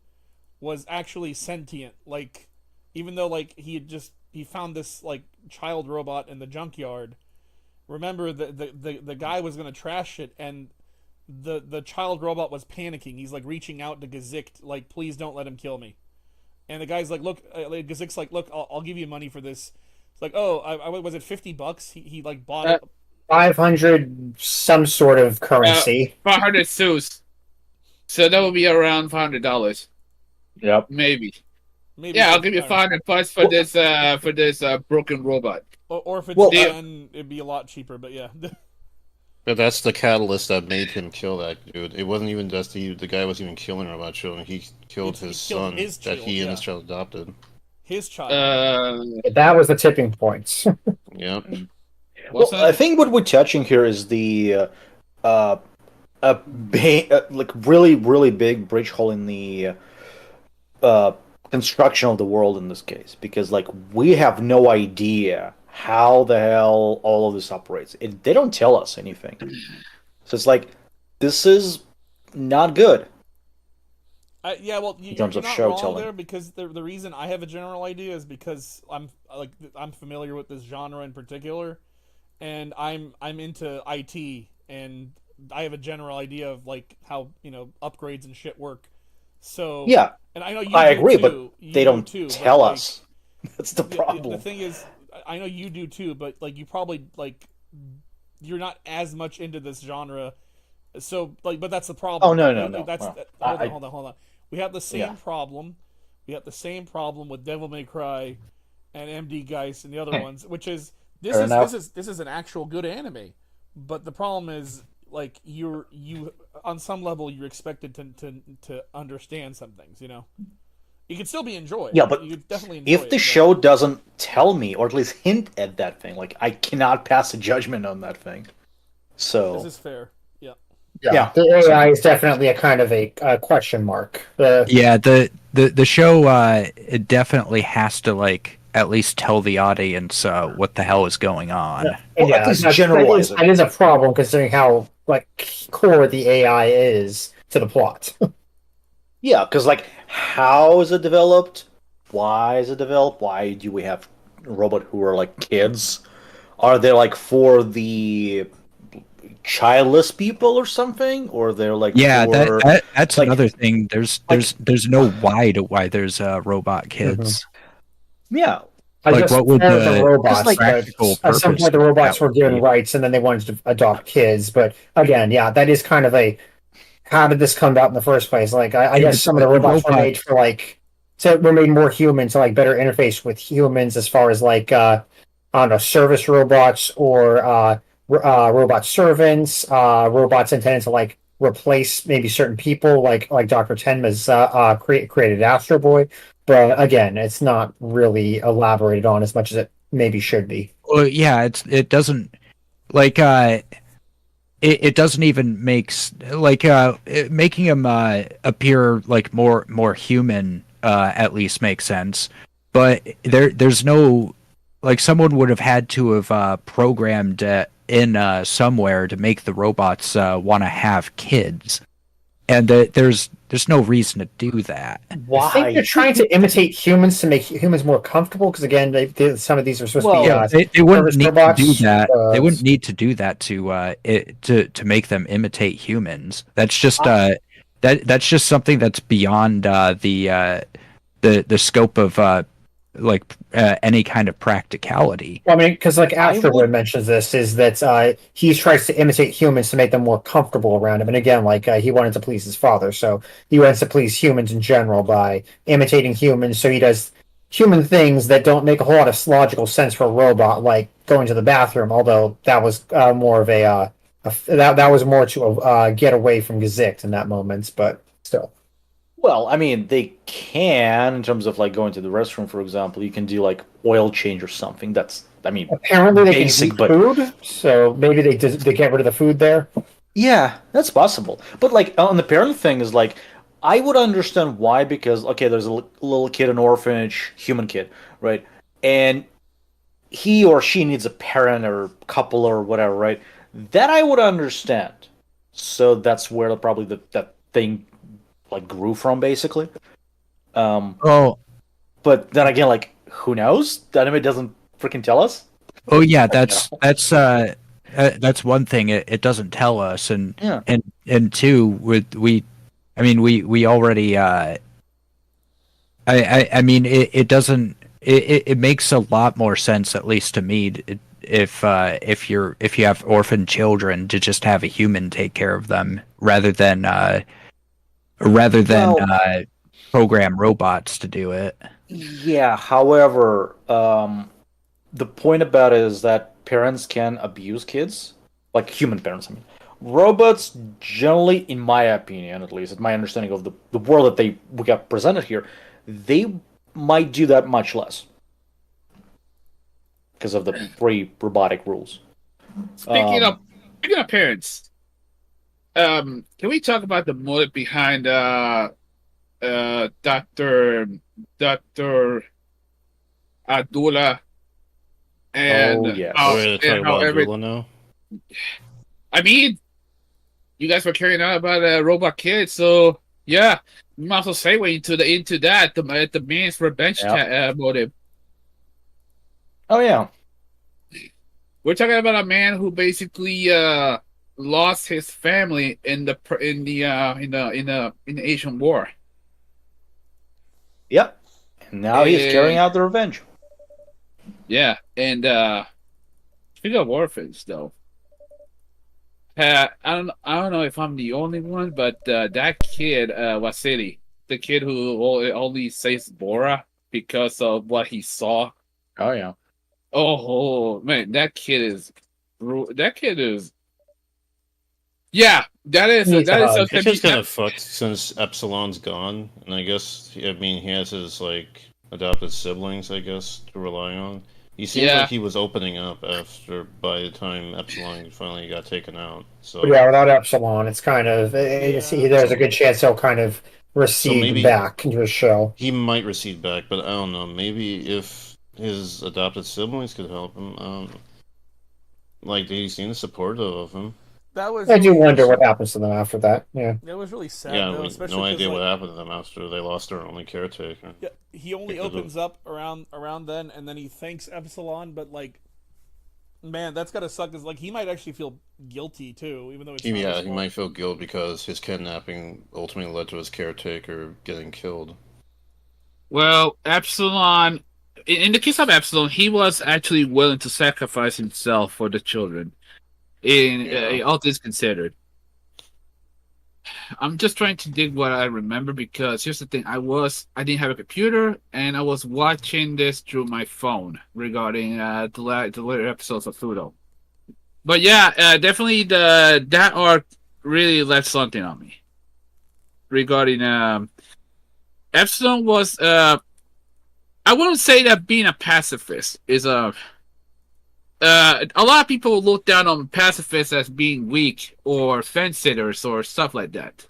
was actually sentient. Like, even though like he found this like child robot in the junkyard. Remember, the guy was gonna trash it, and the child robot was panicking. He's like reaching out to Gazick, like, please don't let him kill me. And the guy's like, look, Gazick's like, look, I'll give you money for this. It's like, oh, I was it $50? He like bought it. 500 some sort of currency. 500 sous. So that would be around $500. Yep. Maybe. Yeah, I'll give you 500 bucks for this broken robot. Or if it's done, it'd be a lot cheaper. But yeah. But that's the catalyst that made him kill that dude. It wasn't even just the guy wasn't even killing robot children. He killed his son that he and his child adopted. His child. That was the tipping point. Yep. Well, I think what we're touching here is the like really, really big breach hole in the construction of the world in this case, because like we have no idea how the hell all of this operates. They don't tell us anything, so it's like this is not good. Yeah, well, in terms you're of not show wrong telling. there because the reason I have a general idea is because I'm familiar with this genre in particular, and I'm into IT, and I have a general idea of like how upgrades and shit work. So, Yeah, and I know you I do agree, but too. You they do don't too, but tell like us. That's the the problem. thing is, I know you do too, but like you probably like you're not as much into this genre. So like, but that's the Oh problem. no, no, Like, no. that's Well, hold on. We have the yeah. same problem. We have the same problem with Devil May Cry and MD Geist and the other ones, which is Fair enough. this is an actual good anime, but the problem is like you on some level you're expected to understand some things. You can still be enjoyed. Yeah, but You could definitely enjoy if the it, but show doesn't tell me or at least hint at that thing, like I cannot pass a judgment on that thing. this So is fair. Yeah. Yeah, yeah, the so AI is definitely a kind of a question mark. Yeah, the show it definitely has to like at least tell the audience what the hell is going on. And well, at yeah, least generalize it. that is a problem considering how like core the AI is to the plot. Yeah, because like, how is it developed? Why is it developed? Why do we have robot who are like kids? Are they like for the childless people or something, or they're like Yeah, for that's like another thing. There's like there's no why to why there's robot Mhm. kids. yeah, I Like, just what would prefer the the because robots, like but practical at some purpose point the of that robots were would given be? rights and then they wanted to adopt kids. But again, yeah, that is kind of a how did this come about in the first place? Like, I Yeah, guess some of the the robots were made robots. for like were made more human to like better interface with humans as far as like I don't know, service robots or robot servants, robots intended to like replace maybe certain people, like Dr. Tenma's created Astro Boy. But again, it's not really elaborated on as much as it maybe should be. Well, yeah, it doesn't like it doesn't even like making him appear like more human at least makes sense, but there's no like someone would have had to have programmed in somewhere to make the robots want to have kids, and there's no reason to do that. I think they're why? trying to imitate humans to make humans more comfortable. Because again, some of these are supposed to be Well, They wouldn't service need to do robots. that. They wouldn't need to do that to make them imitate humans. That's just I, that's just something that's beyond the scope of any kind of practicality. Well, I mean, because like I Astro Boy would. mentions this, is that he tries to imitate humans to make them more comfortable around him. And again, like he wanted to please his father, so he wants to please humans in general by imitating humans. So he does human things that don't make a whole lot of logical sense for a robot, like going to the bathroom. Although that was more of that was more to get away from Gazix in that moment, but still. Well, I mean, they can in terms of like going to the restroom, for example. You can do like oil change or something. That's, I mean, Apparently, they can basic, heat but food, so maybe they get rid of the food there. yeah, that's possible. But like on the parent thing is like, I would understand why because okay, there's a little kid, an orphanage, human kid, right? And he or she needs a parent or couple or whatever, right? That I would understand. So that's where probably that thing like grew from, basically. Um, Oh, but then again, like who knows? The anime doesn't freaking tell us. oh yeah, You know? that's one thing it doesn't tell us, and Yeah. and two with I mean we already I mean it doesn't it makes a lot more sense at least to me if you have orphan children to just have a human take care of them rather than Well, program robots to do it. yeah. However, the point about it is that parents can abuse kids, like human parents. I mean, robots generally, in my opinion, at least, in my understanding of the world that we got presented here, they might do that much less because of the pre-robotic rules. Speaking of Um, speaking of parents, can we talk about the motive behind Doctor Adula oh and We're yes. going to talk about every Dula now. I mean, you guys were carrying on about a robot kid, so yeah. You also segue into that the man's revenge motive. Oh yeah. We're talking about a man who basically lost his family in the Asian War. Yep. And now he's carrying out the revenge. Yeah, and speaking of orphans, though, I don't know if I'm the only one, but that kid, Wasili, the kid who only says Bora because of what he saw. Oh yeah. Oh man, that kid is. Yeah, that is It's something. just kind of fucked since Epsilon's gone, and I guess I mean he has his like adopted siblings, I guess, to rely on. He seems like he was opening up after by the time Epsilon finally got taken out. So yeah, without Epsilon, it's kind of there's a good chance he'll kind of recede back into his shell. He might recede back, but I don't know. Maybe if his adopted siblings could help him, like they seem supportive of him. I do wonder what happens to them after that. Yeah, that was really sad. Yeah, though, no idea what happened to them after they lost their only caretaker. Yeah, he only opens up around then, and then he thanks Epsilon. But like, man, that's gotta suck. Cause like he might actually feel guilty too, even though it's he might feel guilt because his kidnapping ultimately led to his caretaker getting killed. Well, Epsilon, in the case of Epsilon, he was actually willing to sacrifice himself for the children. All things considered, I'm just trying to dig what I remember because here's the thing: I didn't have a computer and I was watching this through my phone regarding the later episodes of Pluto. But yeah, definitely that arc really left something on me regarding Epsilon was I wouldn't say that being a pacifist is a lot of people look down on pacifists as being weak or fence sitters or stuff like that.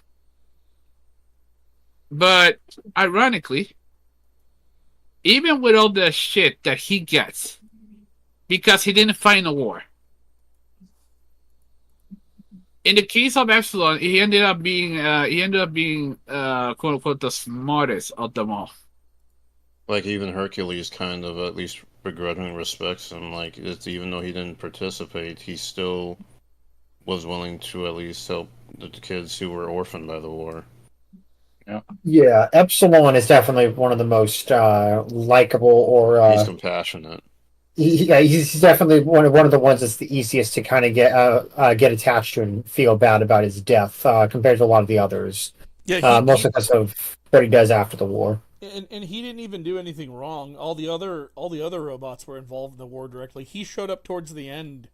But ironically, even with all the shit that he gets, because he didn't fight in a war, in the case of Epsilon, he ended up being quote unquote the smartest of them all. Like even Hercules kind of at least begrudgingly respects him. Like even though he didn't participate, he still was willing to at least help the kids who were orphaned by the war. Yeah. Epsilon is definitely one of the most likable, or he's compassionate. He's definitely one of the ones that's the easiest to kind of get attached to and feel bad about his death compared to a lot of the others. Yeah, mostly because of what he does after the war. And he didn't even do anything wrong. All the other robots were involved in the war directly. He showed up towards the end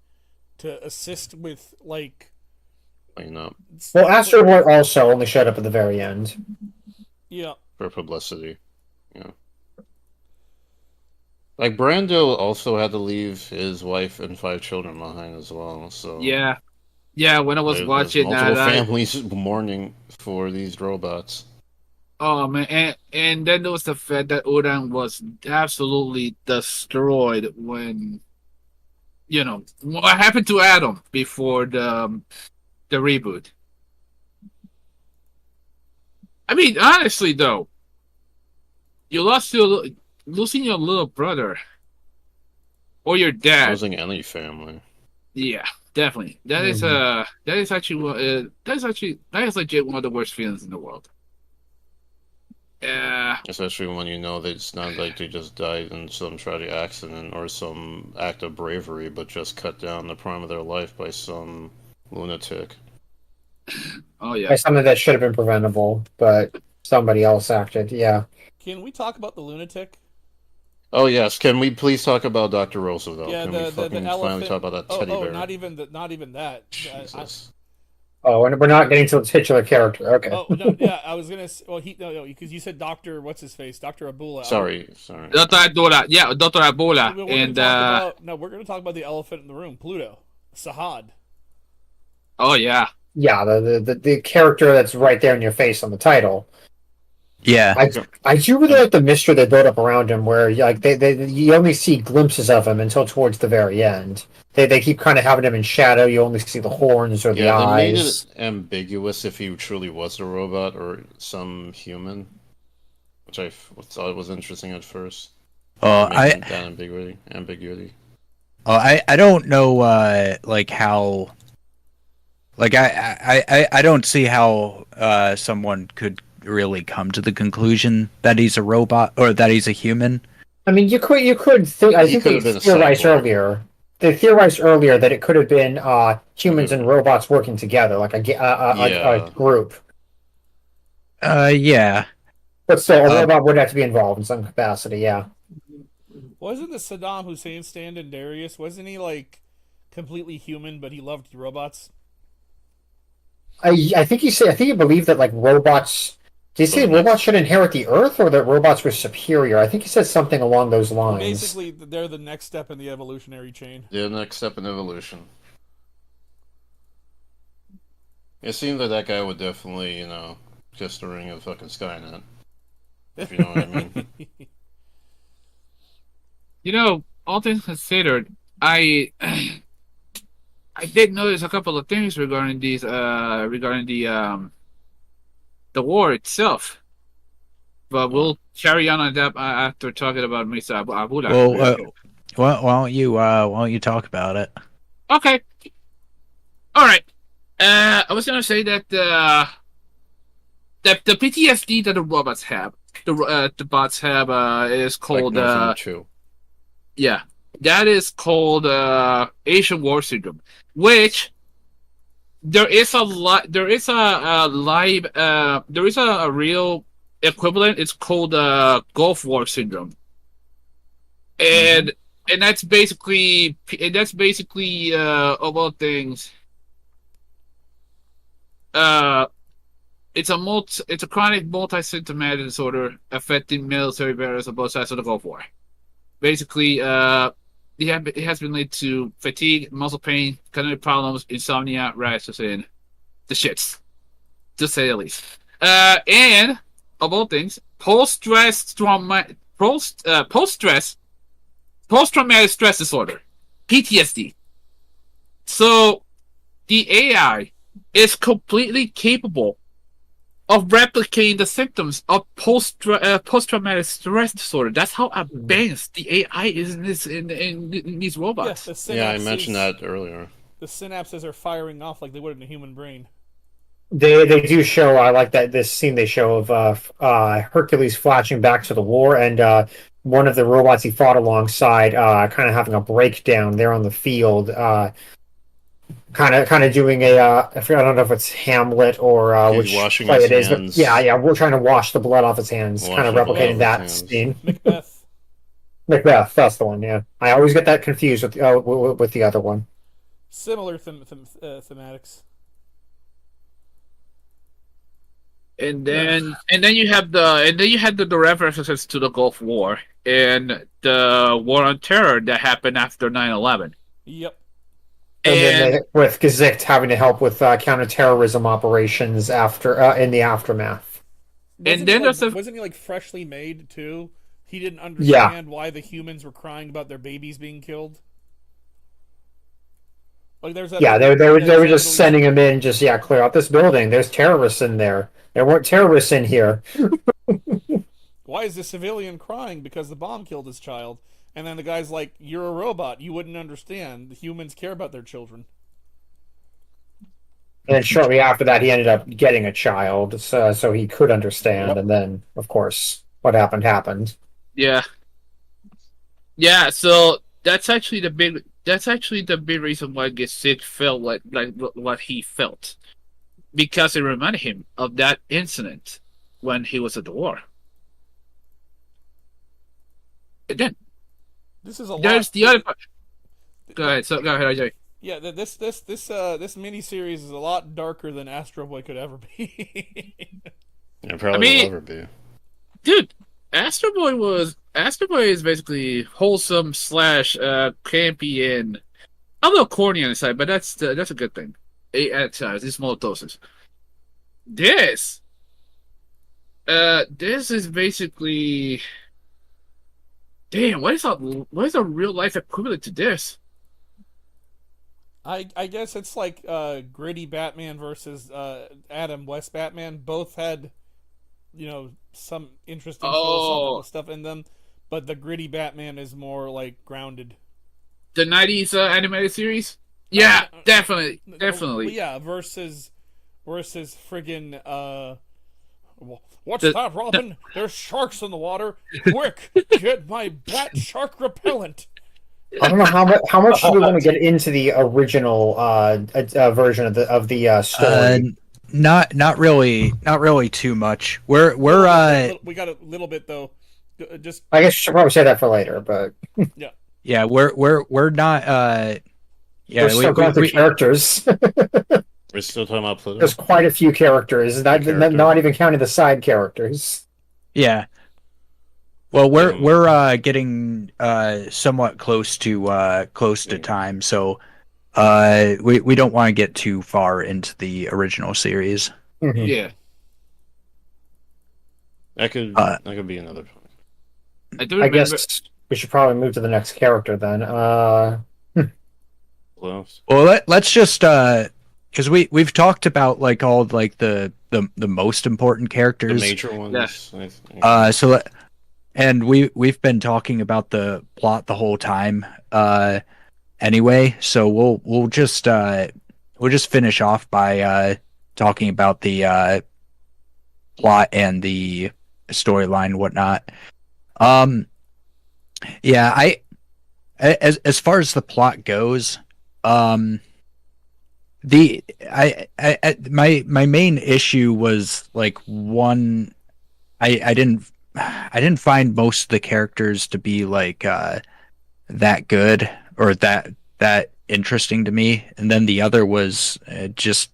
to assist with like clean up. Well, Astro Boy also only showed up at the very end. Yeah. For publicity. Yeah. Like Brando also had to leave his wife and 5 children behind as well. So yeah. When I was watching multiple families mourning for these robots. Oh man, and then there was the fact that Odan was absolutely destroyed when, what happened to Adam before the reboot. I mean, honestly though, losing your little brother or your dad. Losing any family. Yeah, definitely. That is legit one of the worst feelings in the world. Yeah. Especially when you know that it's not like they just died in some tragic accident or some act of bravery, but just cut down the prime of their life by some lunatic. Oh yeah. By something that should have been preventable, but somebody else acted. Yeah. Can we talk about the lunatic? Oh yes. Can we please talk about Dr. Roosevelt? Yeah, Can the we fucking elephant... finally talk about that teddy bear? Not even that. Jesus. Oh, and we're not getting to the titular character. Okay. Oh no, yeah, I was gonna. Well, because you said Doctor, what's his face, Doctor Abula. Sorry. Dr. Abula, yeah, Dr. Abula, we're gonna talk about the elephant in the room, Pluto, Sahad. Oh yeah. Yeah, the character that's right there in your face on the title. Yeah. I do really like the mystery they built up around him, where like they you only see glimpses of him until towards the very end. They keep kind of having him in shadow. You only see the horns or the Yeah, they made it eyes. ambiguous if he truly was a robot or some human, which I thought was interesting at first. Well, Making that ambiguity. I don't know like how like I don't see how someone could really come to the conclusion that he's a robot or that he's a human. I mean, you could think. I He think could they have been a theorized cyborg. earlier. They theorized earlier that it could have been humans Mhm. and robots working together, like a Yeah, group. Yeah. But still, a Um robot would have to be involved in some capacity. Yeah. Wasn't the Saddam Hussein stand in Darius? Wasn't he like completely human, but he loved robots? I think he said. I think he believed that like robots. Did he say the robots next, should inherit the Earth, or that robots were superior? I think he said something along those lines. Basically, they're the next step in the evolutionary chain. the next step in evolution. It seemed that that guy would definitely, kiss the ring of fucking Skynet, if you know what I mean. All things considered, I I did notice a couple of things regarding the war itself. But we'll carry on that after talking about Misa Abula. why don't you talk about it? Okay. All right. I was gonna say that the PTSD that the robots have, the bots have, is Like called Northern 2. yeah, that is called Asian War Syndrome, which there is a lot. There is a live. There is a real equivalent. It's called Gulf War Syndrome, and that's basically of all things. It's a chronic multi-symptomatic disorder affecting military veterans on both sides of the Gulf War. Basically, it has been linked to fatigue, muscle pain, cognitive problems, insomnia, rashes, and the shits, to say the least. And of all things, post-traumatic stress disorder, PTSD. So the AI is completely capable of replicating the symptoms of post-traumatic stress disorder. That's how advanced the AI is in these robots. Yeah, I mentioned that earlier. The synapses are firing off like they would in a human brain. They do show. I like that this scene they show of Hercules flashing back to the war, and one of the robots he fought alongside, kind of having a breakdown there on the field. Kind of doing a I don't know if it's Hamlet or He's which washing play his it is, but hands. yeah, we're trying to wash the blood off his hands, kind of Washing blood replicating off that his hands. scene. Macbeth. Macbeth, that's the one. Yeah, I always get that confused with the other one. Similar thematics. And then you have the references to the Gulf War and the War on Terror that happened after 9/11. Yep. And then And with Gazikh having to help with counterterrorism operations after in the aftermath. Wasn't then he, like, there's a- wasn't he like freshly made too? He didn't understand why the humans were crying about their babies being killed. Like there's that. Yeah, they were just sending him in, just clear out this building. There's terrorists in there. There weren't terrorists in here. Why is the civilian crying because the bomb killed his child? And then the guy's like, "You're a robot. You wouldn't understand. The humans care about their children." And then shortly after that, he ended up getting a child, so he could understand. Yep. And then, of course, what happened. yeah, so that's actually the big reason why Gesicki felt like what he felt, because it reminded him of that incident when he was at the war. And then This is a there's lot. the other part. Go ahead, AJ. Yeah, this miniseries is a lot darker than Astro Boy could ever be. It probably I mean- will ever be. Dude, Astro Boy is basically wholesome / campy and a little corny on the side, but that's a good thing. At times, in small doses. This This is basically. Damn, what is a real life equivalent to this? I guess it's like gritty Batman versus Adam West Batman. Both had, some interesting philosophical Oh, stuff in them, but the gritty Batman is more like grounded. the '90s animated series. Yeah, definitely, Well, definitely. yeah, versus friggin' what's The, that, the, Robin? There's sharks in the water. Quick, get my bat shark repellent. I don't know how much do we want to get into the original version of the Uh, story. not really too much. We got a little bit though. Just I guess you should probably say that for later, but yeah. yeah, we're not we're yeah, still going through characters. We're still talking about Pluto. There's quite a few characters, not even counting the side characters. yeah. Well, we're Yeah. we're getting somewhat close to time, so we don't want to get too far into the original series. Mhm. yeah, That could be another point. I do I remember. guess we should probably move to the next character then. Close. Well, let's just because we've talked about like all like the most important The characters. major ones. Yeah. I think. And we've been talking about the plot the whole time. Anyway, so we'll just finish off by talking about the plot and the storyline and whatnot. Yeah, as far as the plot goes, my main issue was like one, I didn't find most of the characters to be like that good or that interesting to me, and then the other was just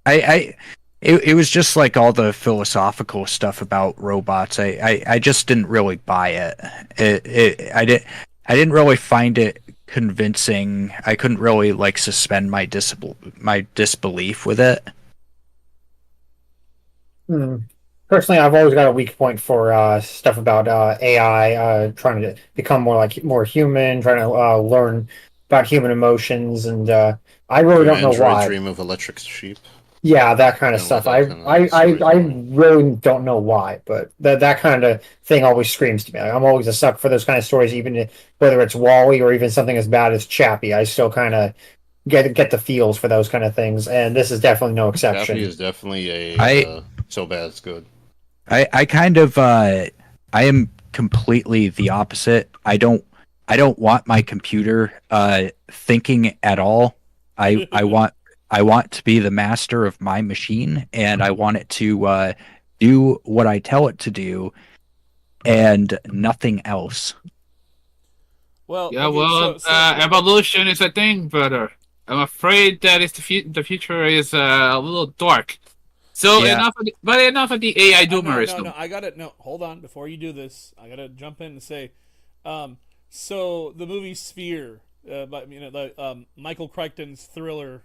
it was just like all the philosophical stuff about robots. I just didn't really buy it. I didn't really find it convincing. I couldn't really like suspend my disbelief with it. Hmm. Personally, I've always got a weak point for stuff about AI trying to become more human, trying to learn about human emotions, and I really Your don't know Android why. dream of electric sheep. Yeah, that kind of Yeah, stuff. that I, kind of I, I, I storytelling. really don't know why, but that kind of thing always screams to me. Like, I'm always a sucker for those kind of stories, whether it's Wally or even something as bad as Chappie. I still kind of get the feels for those kind of things, and this is definitely no exception. Chappie is definitely I so bad it's good. I kind of I am completely the opposite. I don't want my computer thinking at all. I want to be the master of my machine, and I want it to do what I tell it to do and nothing else. Well, Yeah, okay, well, evolution is a thing, brother. I'm afraid that it's the future is a little dark. So Yeah. enough of the AI no, doomerism. no, I gotta no. Hold on, before you do this, I gotta jump in and say, so the movie Sphere, but Michael Crichton's thriller,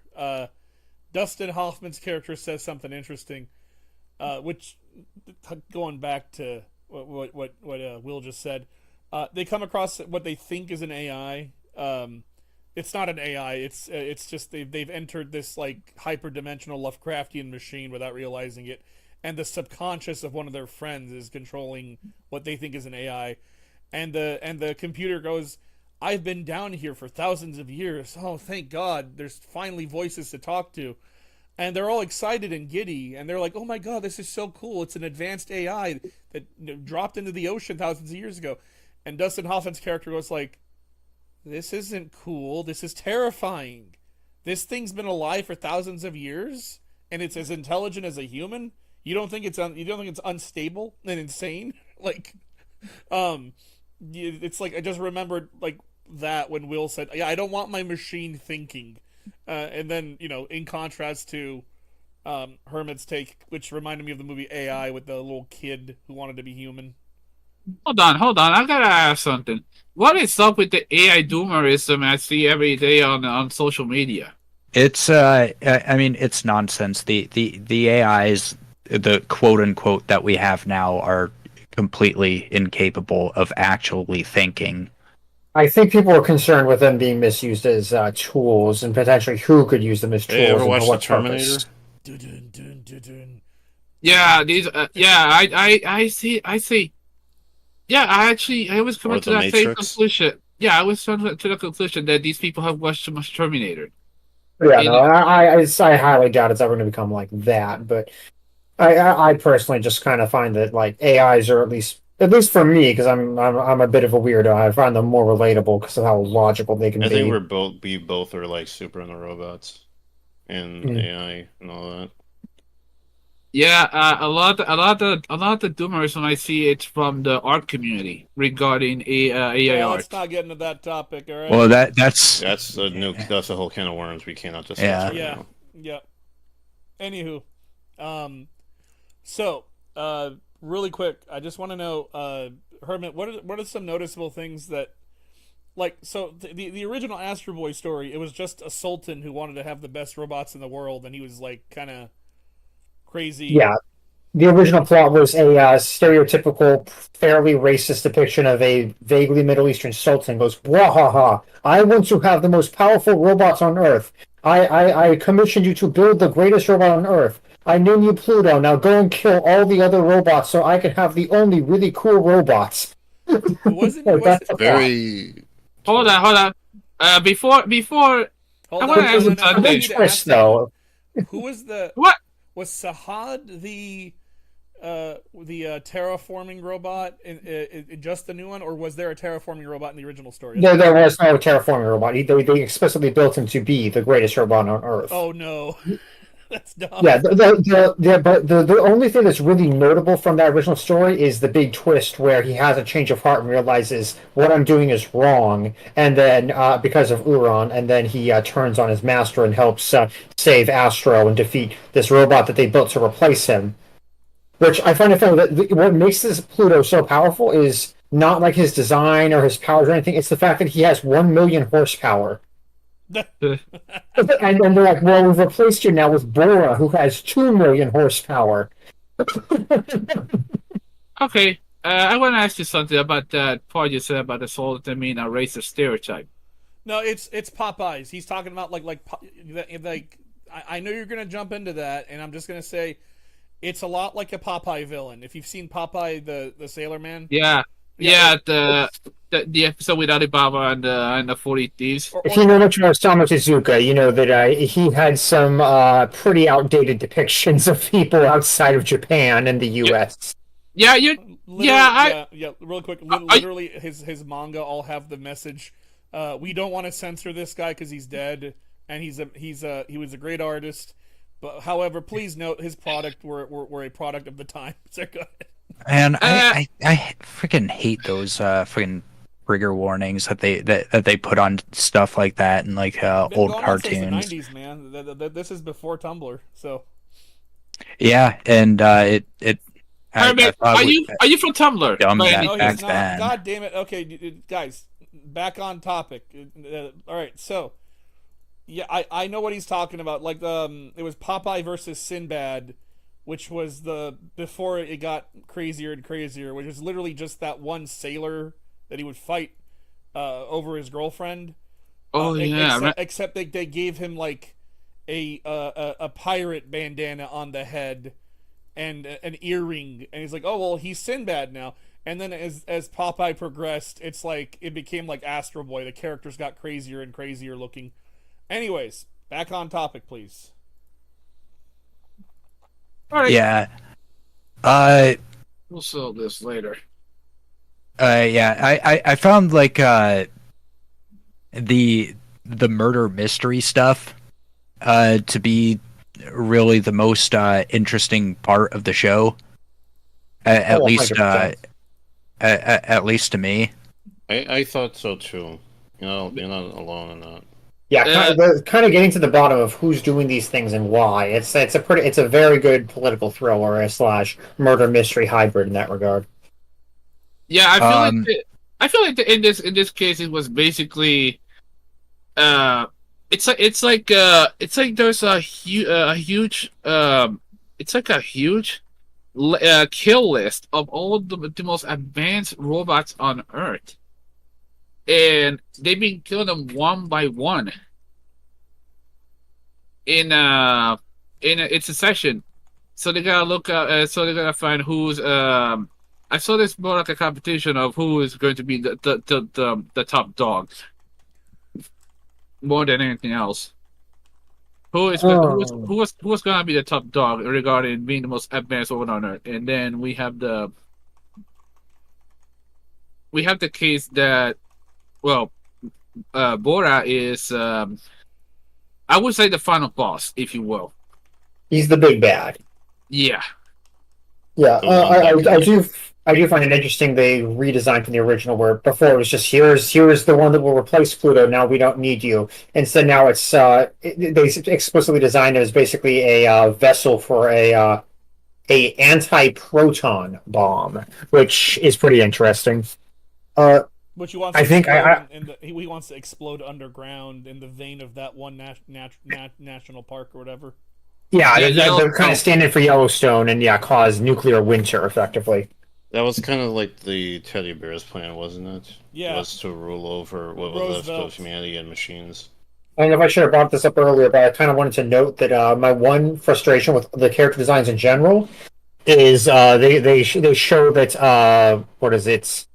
Dustin Hoffman's character says something interesting, which going back to what Will just said, they come across what they think is an AI. It's not an AI. It's just they've entered this like hyperdimensional Lovecraftian machine without realizing it, and the subconscious of one of their friends is controlling what they think is an AI, and the computer goes, "I've been down here for thousands of years. Oh, thank God! There's finally voices to talk to." And they're all excited and giddy, and they're like, "Oh my God, this is so cool! It's an advanced AI that dropped into the ocean thousands of years ago." And Dustin Hoffman's character was like, "This isn't cool. This is terrifying. This thing's been alive for thousands of years, and it's as intelligent as a human. You don't think it's unstable and insane? Like, it's like I just remembered like that when Will said, "Yeah, I don't want my machine thinking," and then in contrast to Hermit's take, which reminded me of the movie AI with the little kid who wanted to be human. Hold on. I gotta ask something. What is up with the AI doomerism I see every day on social media? It's I mean it's nonsense. The AIs the quote unquote that we have now are completely incapable of actually thinking. I think people are concerned with them being misused as tools, and potentially who could use them as tools Hey, ever and for watch The what Terminator? purpose. Dun, dun, dun, dun. Yeah, these. I see. Yeah, I was coming Or to The that same Matrix? conclusion. Yeah, I was coming to the conclusion that these people have watched too much Terminator. Yeah, And no, I highly doubt it's ever going to become like that. But I personally just kind of find that like AIs are at least for me, because I'm a bit of a weirdo. I find them more relatable because of how logical they can I think be. we both are like super into robots and Mm. AI and all that. yeah, a lot of doomers when I see it from the art community regarding AI Yeah, art. let's not get into that topic. All right. Well, that's That's a whole can of worms we cannot discuss Yeah. right Yeah. now. Yeah. Anywho, so really quick, I just want to know, Hermit, what are some noticeable things that, like, so the original Astro Boy story, it was just a sultan who wanted to have the best robots in the world, and he was like kind of crazy. Yeah, the original plot was a stereotypical, fairly racist depiction of a vaguely Middle Eastern sultan. Goes, wahaha! I want to have the most powerful robots on Earth. I commissioned you to build the greatest robot on Earth. I name you Pluto. Now go and kill all the other robots so I can have the only really cool robots. It wasn't. Like, that's the plot. Very. Hold on. Before Hold I on, wanna no, ask no, you no, I something. need to Twist, ask though. who was the what? was Sahad the terraforming robot in just the new one, or was there a terraforming robot in the original story? There was no terraforming robot. They explicitly built him to be the greatest robot on Earth. Oh no, that's dumb. Yeah, but the only thing that's really notable from that original story is the big twist where he has a change of heart and realizes what I'm doing is wrong, and then because of Uran, and then he turns on his master and helps save Astro and defeat this robot that they built to replace him. Which I find it funny that what makes this Pluto so powerful is not like his design or his powers or anything. It's the fact that he has 1,000,000 horsepower. And they're like, well, we've replaced you now with Bora, who has 2,000,000 horsepower. Okay, I want to ask you something about that part you said about the sultan being a racist stereotype. No, it's Popeyes. He's talking about like I know you're gonna jump into that, and I'm just gonna say it's a lot like a Popeye villain. If you've seen Popeye the Sailor Man, Yeah, the episode with Alibaba and the 40 Thieves. If you know much about Osamu Tezuka, you know that he had some pretty outdated depictions of people outside of Japan and the U.S. Yeah, you. Yeah. Real quick, literally, his manga all have the message: we don't want to censor this guy because he's dead, and he was a great artist. But however, please note his product were a product of the time. So go ahead. And I freaking hate those freaking trigger warnings that they put on stuff like that and like old cartoons. Since the 90s, man. This is before Tumblr, so. Yeah, and I are you from Tumblr? Dumb By that any No, back he's not. then. God damn it. Okay, guys, back on topic. All right, so yeah, I know what he's talking about. Like it was Popeye versus Sinbad, which was before it got crazier and crazier, which was literally just that one sailor that he would fight over his girlfriend. Oh yeah, except they gave him like a pirate bandana on the head and an earring, and he's like, oh well, he's Sinbad now. And then as Popeye progressed, it's like it became like Astro Boy. The characters got crazier and crazier looking. Anyways, back on topic, please. All right. Yeah. We'll solve this later. Yeah. I found like the murder mystery stuff to be really the most interesting part of the show. At least 100%. At least to me. I thought so too. You know, you're not alone in that. Yeah, kind of getting to the bottom of who's doing these things and why. It's a very good political thriller / murder mystery hybrid in that regard. Yeah, I feel like in this case it was basically, it's like there's a huge it's like a huge kill list of all the most advanced robots on Earth, and they've been killing them one by one in succession. So they gotta look at. So they gotta find who's. I saw this more like a competition of who is going to be the top dog more than anything else. Who was gonna be the top dog regarding being the most advanced robot on Earth? And then we have the case that, well, Bora is I would say the final boss, if you will. He's the big bad. Yeah. Yeah, I do find it interesting they redesigned from the original where before it was just here's the one that will replace Pluto. Now we don't need you. Instead, now they explicitly designed it as basically a vessel for a anti-proton bomb, which is pretty interesting. Which he wants to I think he wants to explode underground in the vein of that one national park or whatever. Yeah, Yeah, they're kind of standing for Yellowstone and cause nuclear winter effectively. That was kind of like the teddy bear's plan, wasn't it? Yeah. Was to rule over what was left of humanity and machines. I don't know if I should have brought this up earlier, but I kind of wanted to note that my one frustration with the character designs in general is they show that what is it?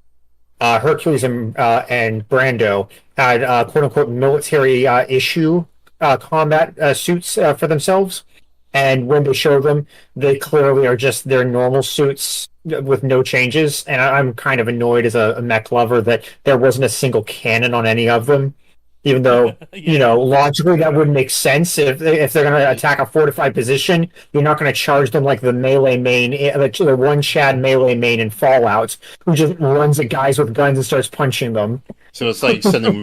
Hercules and Brando had quote unquote military issue combat suits for themselves, and when they show them, they clearly are just their normal suits with no changes. And I'm kind of annoyed as a mech lover that there wasn't a single cannon on any of them. Even though, logically that wouldn't make sense. If they're going to attack a fortified position, you're not going to charge them like the melee main, the one Chad melee main in Fallout, who just runs at guys with guns and starts punching them. So it's like sending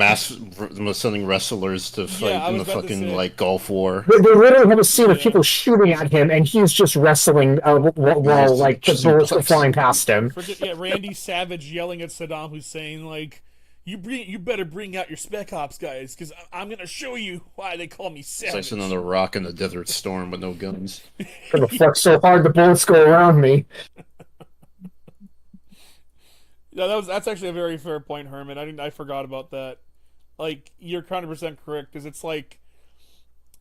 wrestlers to fight in the fucking like Gulf War. They literally have a scene of people shooting at him, and he's just wrestling while like the bullets are flying past him. Randy Savage yelling at Saddam Hussein like, You better bring out your Spec Ops guys, because I'm gonna show you why they call me Savage. It's like sitting on a rock in the Desert Storm with no guns. Gonna flex so hard the bullets go around me. Yeah, that's actually a very fair point, Herman. I forgot about that. Like, you're 100% correct, because it's like,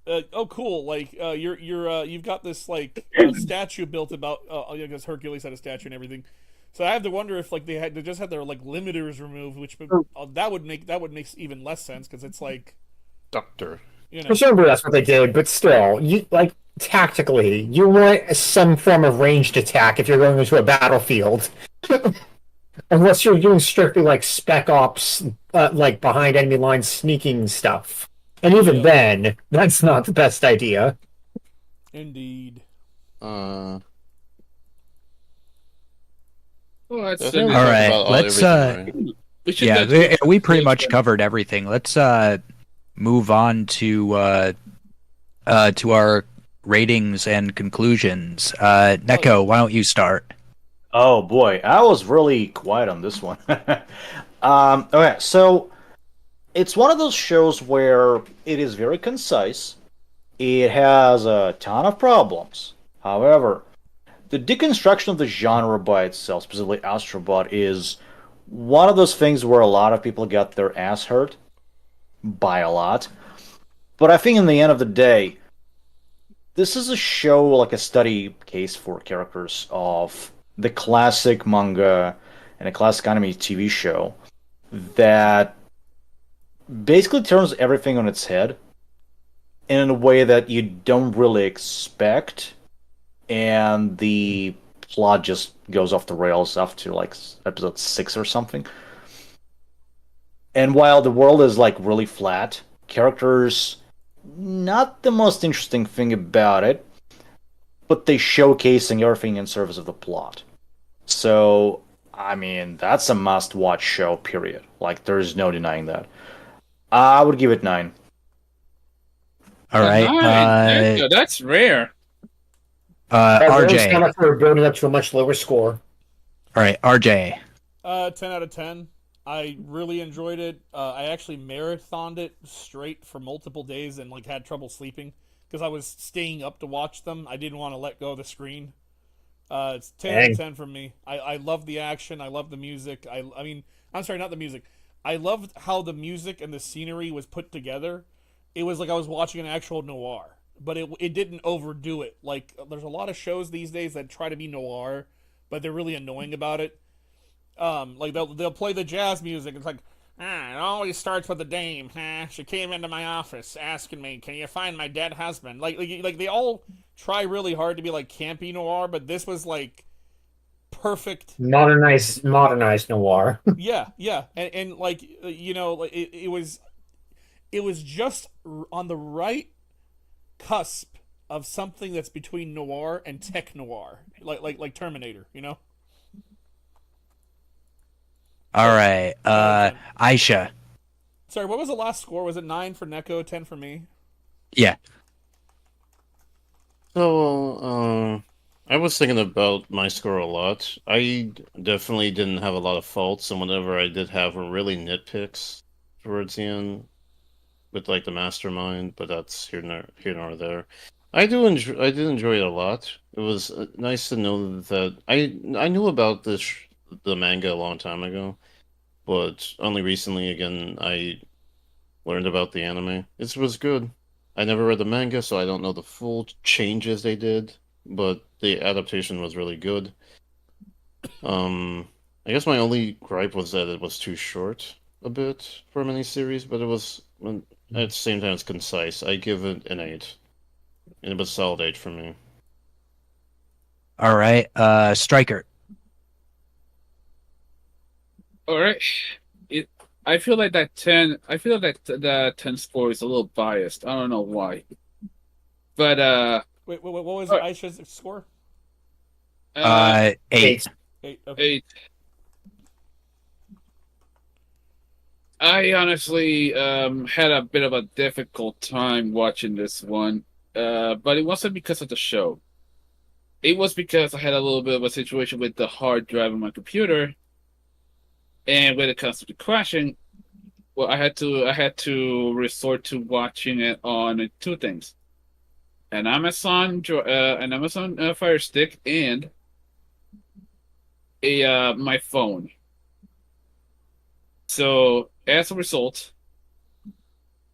oh cool, like you've got this like statue built about. I guess Hercules had a statue and everything. So I have to wonder if like they just had their like limiters removed, which that would make even less sense because it's like Doctor. Presumably that's what they did, but still, you like tactically, you want some form of ranged attack if you're going into a battlefield, unless you're doing strictly like spec ops, like behind enemy lines sneaking stuff, and even then, that's not the best idea. Indeed. Well, all right. Let's we pretty much covered everything. Let's move on to our ratings and conclusions. Neko, why don't you start? Oh boy, I was really quiet on this one. Okay, so it's one of those shows where it is very concise. It has a ton of problems. However, the deconstruction of the genre by itself, specifically Astrobot, is one of those things where a lot of people got their ass hurt by a lot. But I think in the end of the day, this is a show, like a study case for characters of the classic manga and a classic anime TV show that basically turns everything on its head in a way that you don't really expect. And the plot just goes off the rails after like episode 6 or something. And while the world is like really flat, characters, not the most interesting thing about it, but they showcasing everything in service of the plot. So, I mean, that's a must-watch show, period. Like, there's no denying that. I would give it 9. All right. That's rare. RJ. Sound like we're building up to a much lower score. All right, RJ. 10 out of 10. I really enjoyed it. I actually marathoned it straight for multiple days and like had trouble sleeping because I was staying up to watch them. I didn't want to let go of the screen. It's 10 out of 10 from me. I love the action. I love the music. I mean, I'm sorry, not the music. I loved how the music and the scenery was put together. It was like I was watching an actual noir, but it didn't overdo it. Like there's a lot of shows these days that try to be noir, but they're really annoying about it. Like they'll play the jazz music. It's like, it always starts with the dame. She came into my office asking me, "Can you find my dead husband?" Like they all try really hard to be like campy noir, but this was like perfect. Modernized noir. Yeah, and like like it was just on the right cusp of something that's between noir and tech noir, like Terminator. All right. Aisha. Sorry, what was the last score? Was it 9 for Neko, 10 for me? Yeah. So, I was thinking about my score a lot. I definitely didn't have a lot of faults, and whatever I did have were really nitpicks towards the end, with like the mastermind. But that's here nor there. I did enjoy it a lot. It was nice to know that I knew about the manga a long time ago, but only recently again I learned about the anime. It was good. I never read the manga, so I don't know the full changes they did, but the adaptation was really good. I guess my only gripe was that it was too short a bit for a miniseries, but it was at the same time it's concise. I give it an 8, and it was a solid 8 for me. All right. Striker. All right. I feel like that 10. I feel like the 10 score is a little biased. I don't know why, but Wait, what was Alright. Aisha's score? 8. 8. Okay. 8. I honestly had a bit of a difficult time watching this one, but it wasn't because of the show. It was because I had a little bit of a situation with the hard drive on my computer, and when it comes to the crashing, well, I had to resort to watching it on two things: an Amazon Fire Stick, and a my phone. So as a result,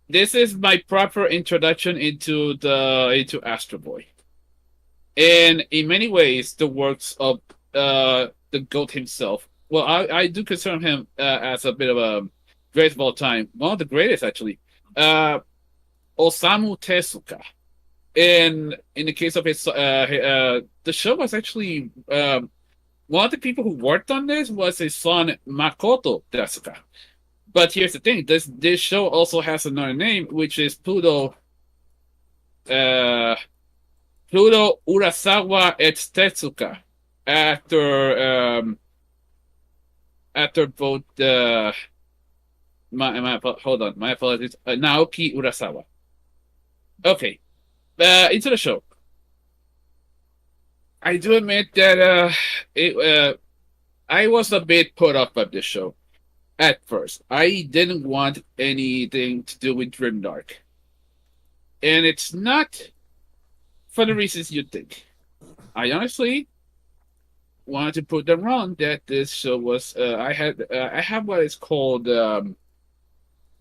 this is my proper introduction into Astro Boy, and in many ways, the works of the goat himself. Well, I do consider him as a bit of a great of all time, one of the greatest actually. Osamu Tezuka. In the case of the show was actually one of the people who worked on this was his son Makoto Tezuka. But here's the thing: this show also has another name, which is Pluto. Pluto Urasawa et Tezuka, after both hold on, my apologies. Naoki Urasawa. Okay, into the show. I do admit that I was a bit put off by this show at first. I didn't want anything to do with Grimdark, and it's not for the reasons you'd think. I honestly wanted to prove them wrong that this show was. I have what is called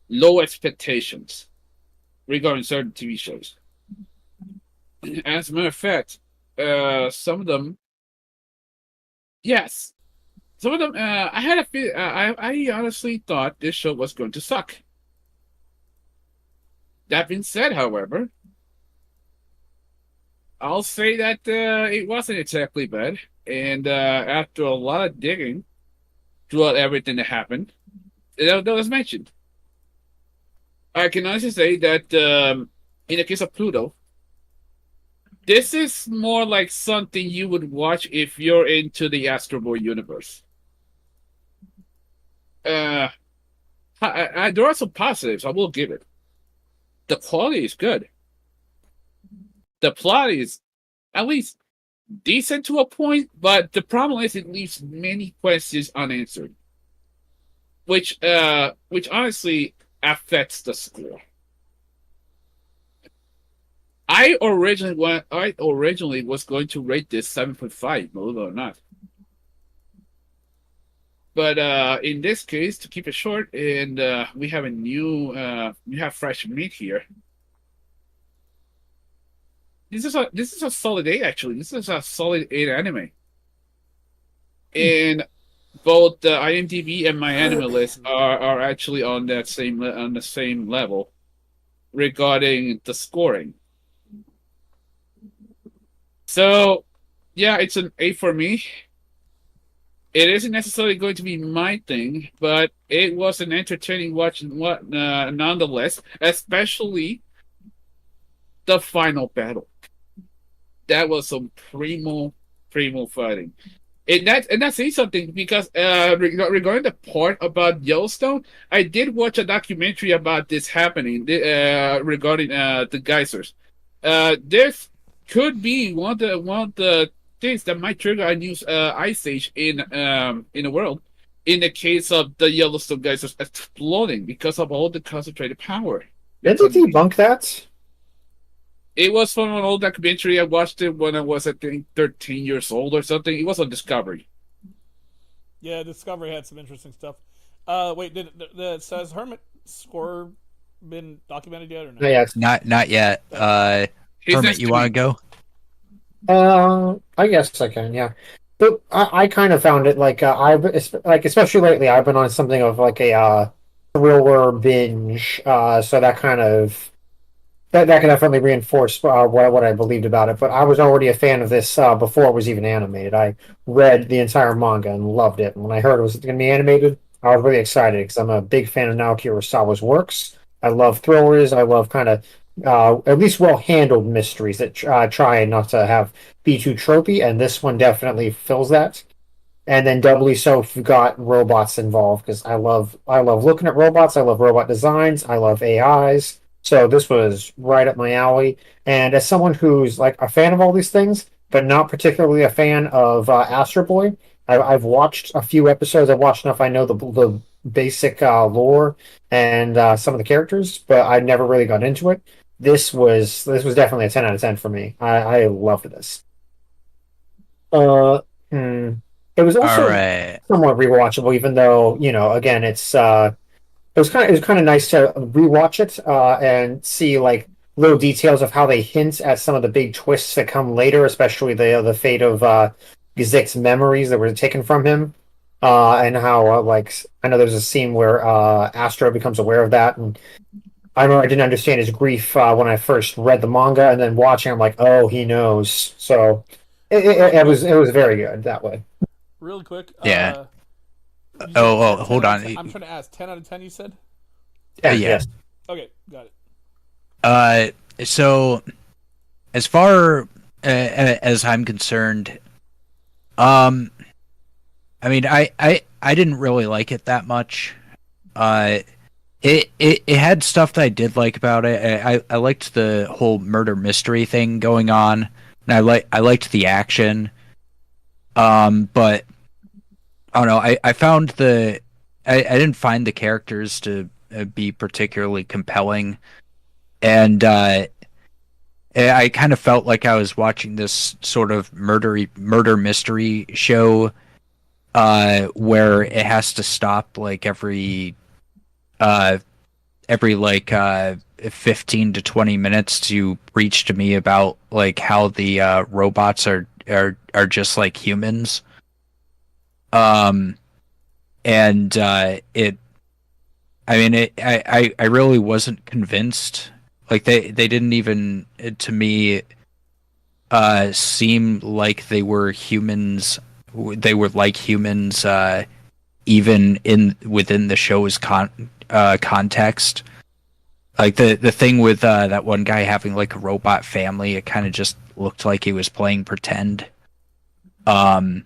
low expectations regarding certain TV shows. As a matter of fact, some of them, yes, some of them. I had a feel. I honestly thought this show was going to suck. That being said, however, I'll say that it wasn't exactly bad. And after a lot of digging throughout everything that happened, that was mentioned. I can honestly say that in the case of Pluto, this is more like something you would watch if you're into the Astro Boy universe. There are some positives, I will give it. The quality is good. The plot is at least decent to a point, but the problem is it leaves many questions unanswered, which honestly affects the score. I originally was going to rate this 7.5, believe it or not. But in this case, to keep it short, and we have we have fresh meat here. This is a solid 8 actually. This is a solid 8 anime, and both the IMDb and my anime list are actually on the same level regarding the scoring. So yeah, it's an 8 for me. It isn't necessarily going to be my thing, but it was an entertaining watch nonetheless, especially the final battle. That was some primo fighting. And that's saying something because regarding the part about Yellowstone, I did watch a documentary about this happening regarding the geysers. This could be one of the things that might trigger a new ice age in the world. In the case of the Yellowstone geysers exploding because of all the concentrated power. Did they debunk that? It was from an old documentary. I watched it when I was, I think, 13 years old or something. It was on Discovery. Yeah, Discovery had some interesting stuff. Wait, has Hermit score been documented yet or no? No, yeah, Not yet. He's Hermit, next you to want to me. go? I guess I can, yeah. But I kind of found it like especially lately I've been on something of like a thriller binge, so that kind of that can definitely reinforce what I believed about it. But I was already a fan of this before it was even animated. I read the entire manga and loved it. And when I heard it was going to be animated, I was really excited because I'm a big fan of Naoki Urasawa's works. I love thrillers. I love kind of at least well handled mysteries that try not to have be too tropey, and this one definitely fills that. And then doubly so if you've got robots involved because I love looking at robots. I love robot designs. I love AIs. So this was right up my alley. And as someone who's like a fan of all these things, but not particularly a fan of Astro Boy, I've watched a few episodes. I've watched enough. I know the basic lore and some of the characters, but I never really got into it. This was definitely a 10 out of 10 for me. I loved this. Uh, hmm. It was All also right. somewhat rewatchable, even though again, it was kind of nice to rewatch it and see like little details of how they hint at some of the big twists that come later, especially the fate of Gizik's memories that were taken from him, and how like I know there's a scene where Astro becomes aware of that, and I remember I didn't understand his grief when I first read the manga, and then watching, I'm like, oh, he knows. So it, it, Real it quick, was it was very good that way. real quick. Yeah. You said Oh, 10 hold out on. of 10 I'm trying to ask. 10 out of 10. You said. Yeah. Yes. Okay, got it. So as far as I'm concerned, um, I mean, I didn't really like it that much. Uh, it had stuff that I did like about it. I liked the whole murder mystery thing going on, and I liked the action. But I don't know. I found I didn't find the characters to be particularly compelling, and I kind of felt like I was watching this sort of murder mystery show, where it has to stop like every like 15 to 20 minutes to preach to me about like how the robots are just like humans. Um and it I mean I really wasn't convinced. Like they didn't even to me seem like they were humans. They were like humans even in within the show's context. Like the thing with that one guy having like a robot family, it kind of just looked like he was playing pretend. Um,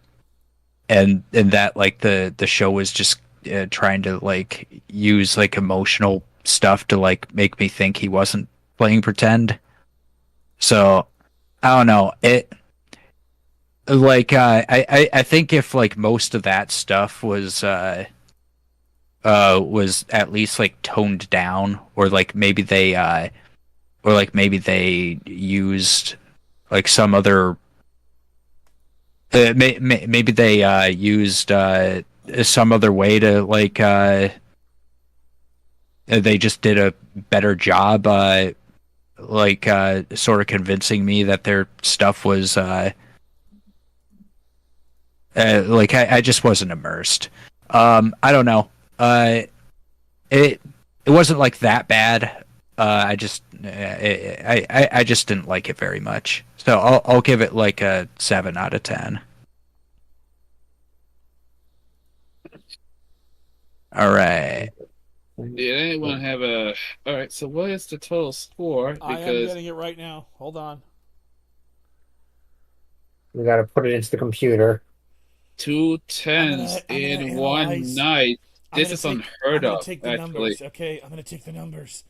and that like the show was just trying to like use like emotional stuff to like make me think he wasn't playing pretend. So I don't know. It like I think if like most of that stuff was at least like toned down, or like maybe they or like maybe they used like some other maybe they used some other way to like they just did a better job like sort of convincing me that their stuff was like I just wasn't immersed. I don't know. It it wasn't like that bad. I just I just didn't like it very much. So I'll give it like a 7 out of 10. All right. Did anyone have a? All right. So what is the total score? I am getting it right now. Hold on. We got to put it into the computer. Two tens in one night. This is unheard of. Take the numbers. Okay, I'm gonna take the numbers.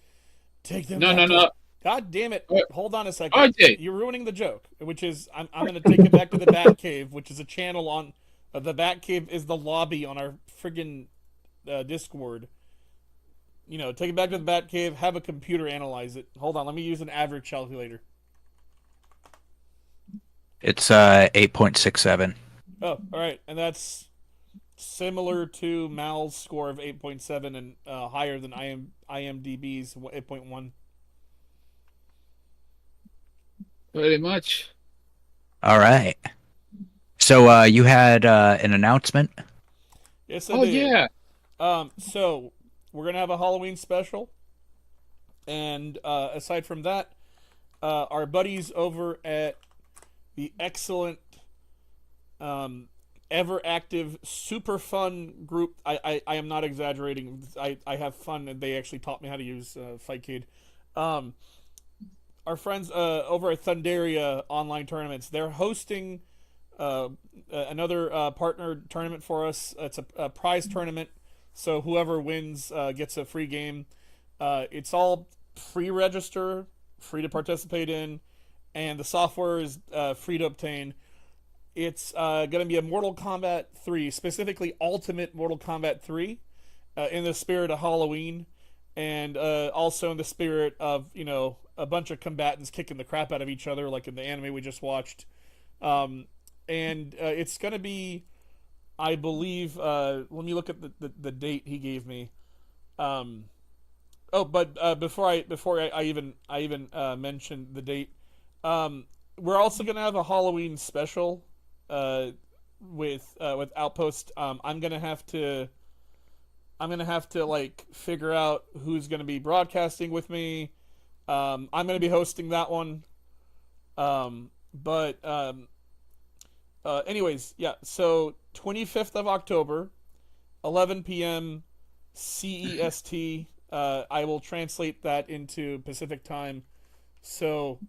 Take them. No. God damn it! Hold on a second. RJ. You're ruining the joke. Which is, I'm gonna take it back to the Batcave, which is a channel on. The Batcave is the lobby on our friggin' Discord. You know, take it back to the Batcave. Have a computer analyze it. Hold on. Let me use an average calculator. It's 8.67. Oh, all right, and that's similar to Mal's score of 8.7 and higher than IMDb's 8.1. Pretty much. All right. So you had an announcement? Yes, I did. Yeah. So we're gonna have a Halloween special, and aside from that, our buddies over at the excellent, ever active, super fun group. I am not exaggerating. I have fun, and they actually taught me how to use Fightcade. Our friends over at Thundaria Online Tournaments, they're hosting another partner tournament for us. It's a prize tournament, so whoever wins gets a free game. It's all pre-register, free to participate in, and the software is free to obtain. It's going to be a Mortal Kombat 3, specifically Ultimate Mortal Kombat 3, in the spirit of Halloween, and also in the spirit of, you know, a bunch of combatants kicking the crap out of each other, like in the anime we just watched. And it's going to be, I believe, let me look at the date he gave me. Before I even mention the date, we're also going to have a Halloween special with Outpost. I'm gonna have to like figure out who's gonna be broadcasting with me. I'm gonna be hosting that one. Anyways, yeah. So 25th of October, 11 p.m. CEST. I will translate that into Pacific time. So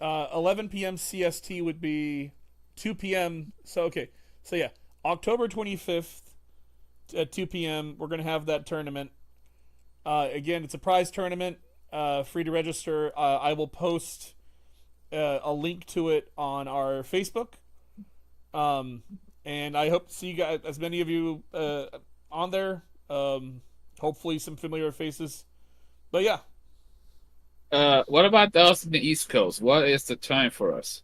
11 p.m. CST would be 2 p.m. So yeah, October 25th at 2 p.m. we're gonna have that tournament. Again, it's a prize tournament, free to register. I will post a link to it on our Facebook, and I hope to see you guys, as many of you on there. Hopefully, some familiar faces. But yeah. What about those in the East Coast? What is the time for us?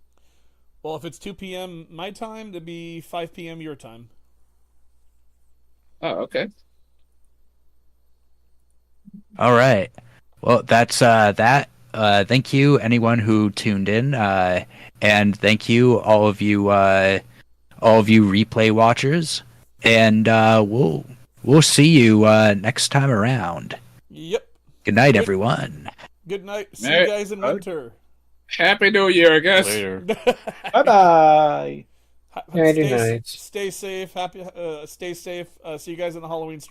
Well, if it's 2 p.m. my time, it'd be 5 p.m. your time. Oh, okay. All right. Well, that's that. Thank you, anyone who tuned in, and thank you, all of you replay watchers. And we'll see you next time around. Yep. Good night, everyone. Good night. See you guys in winter. Happy New Year, I guess. Later. Bye-bye. Stay safe. Happy. Stay safe. See you guys in the Halloween stream.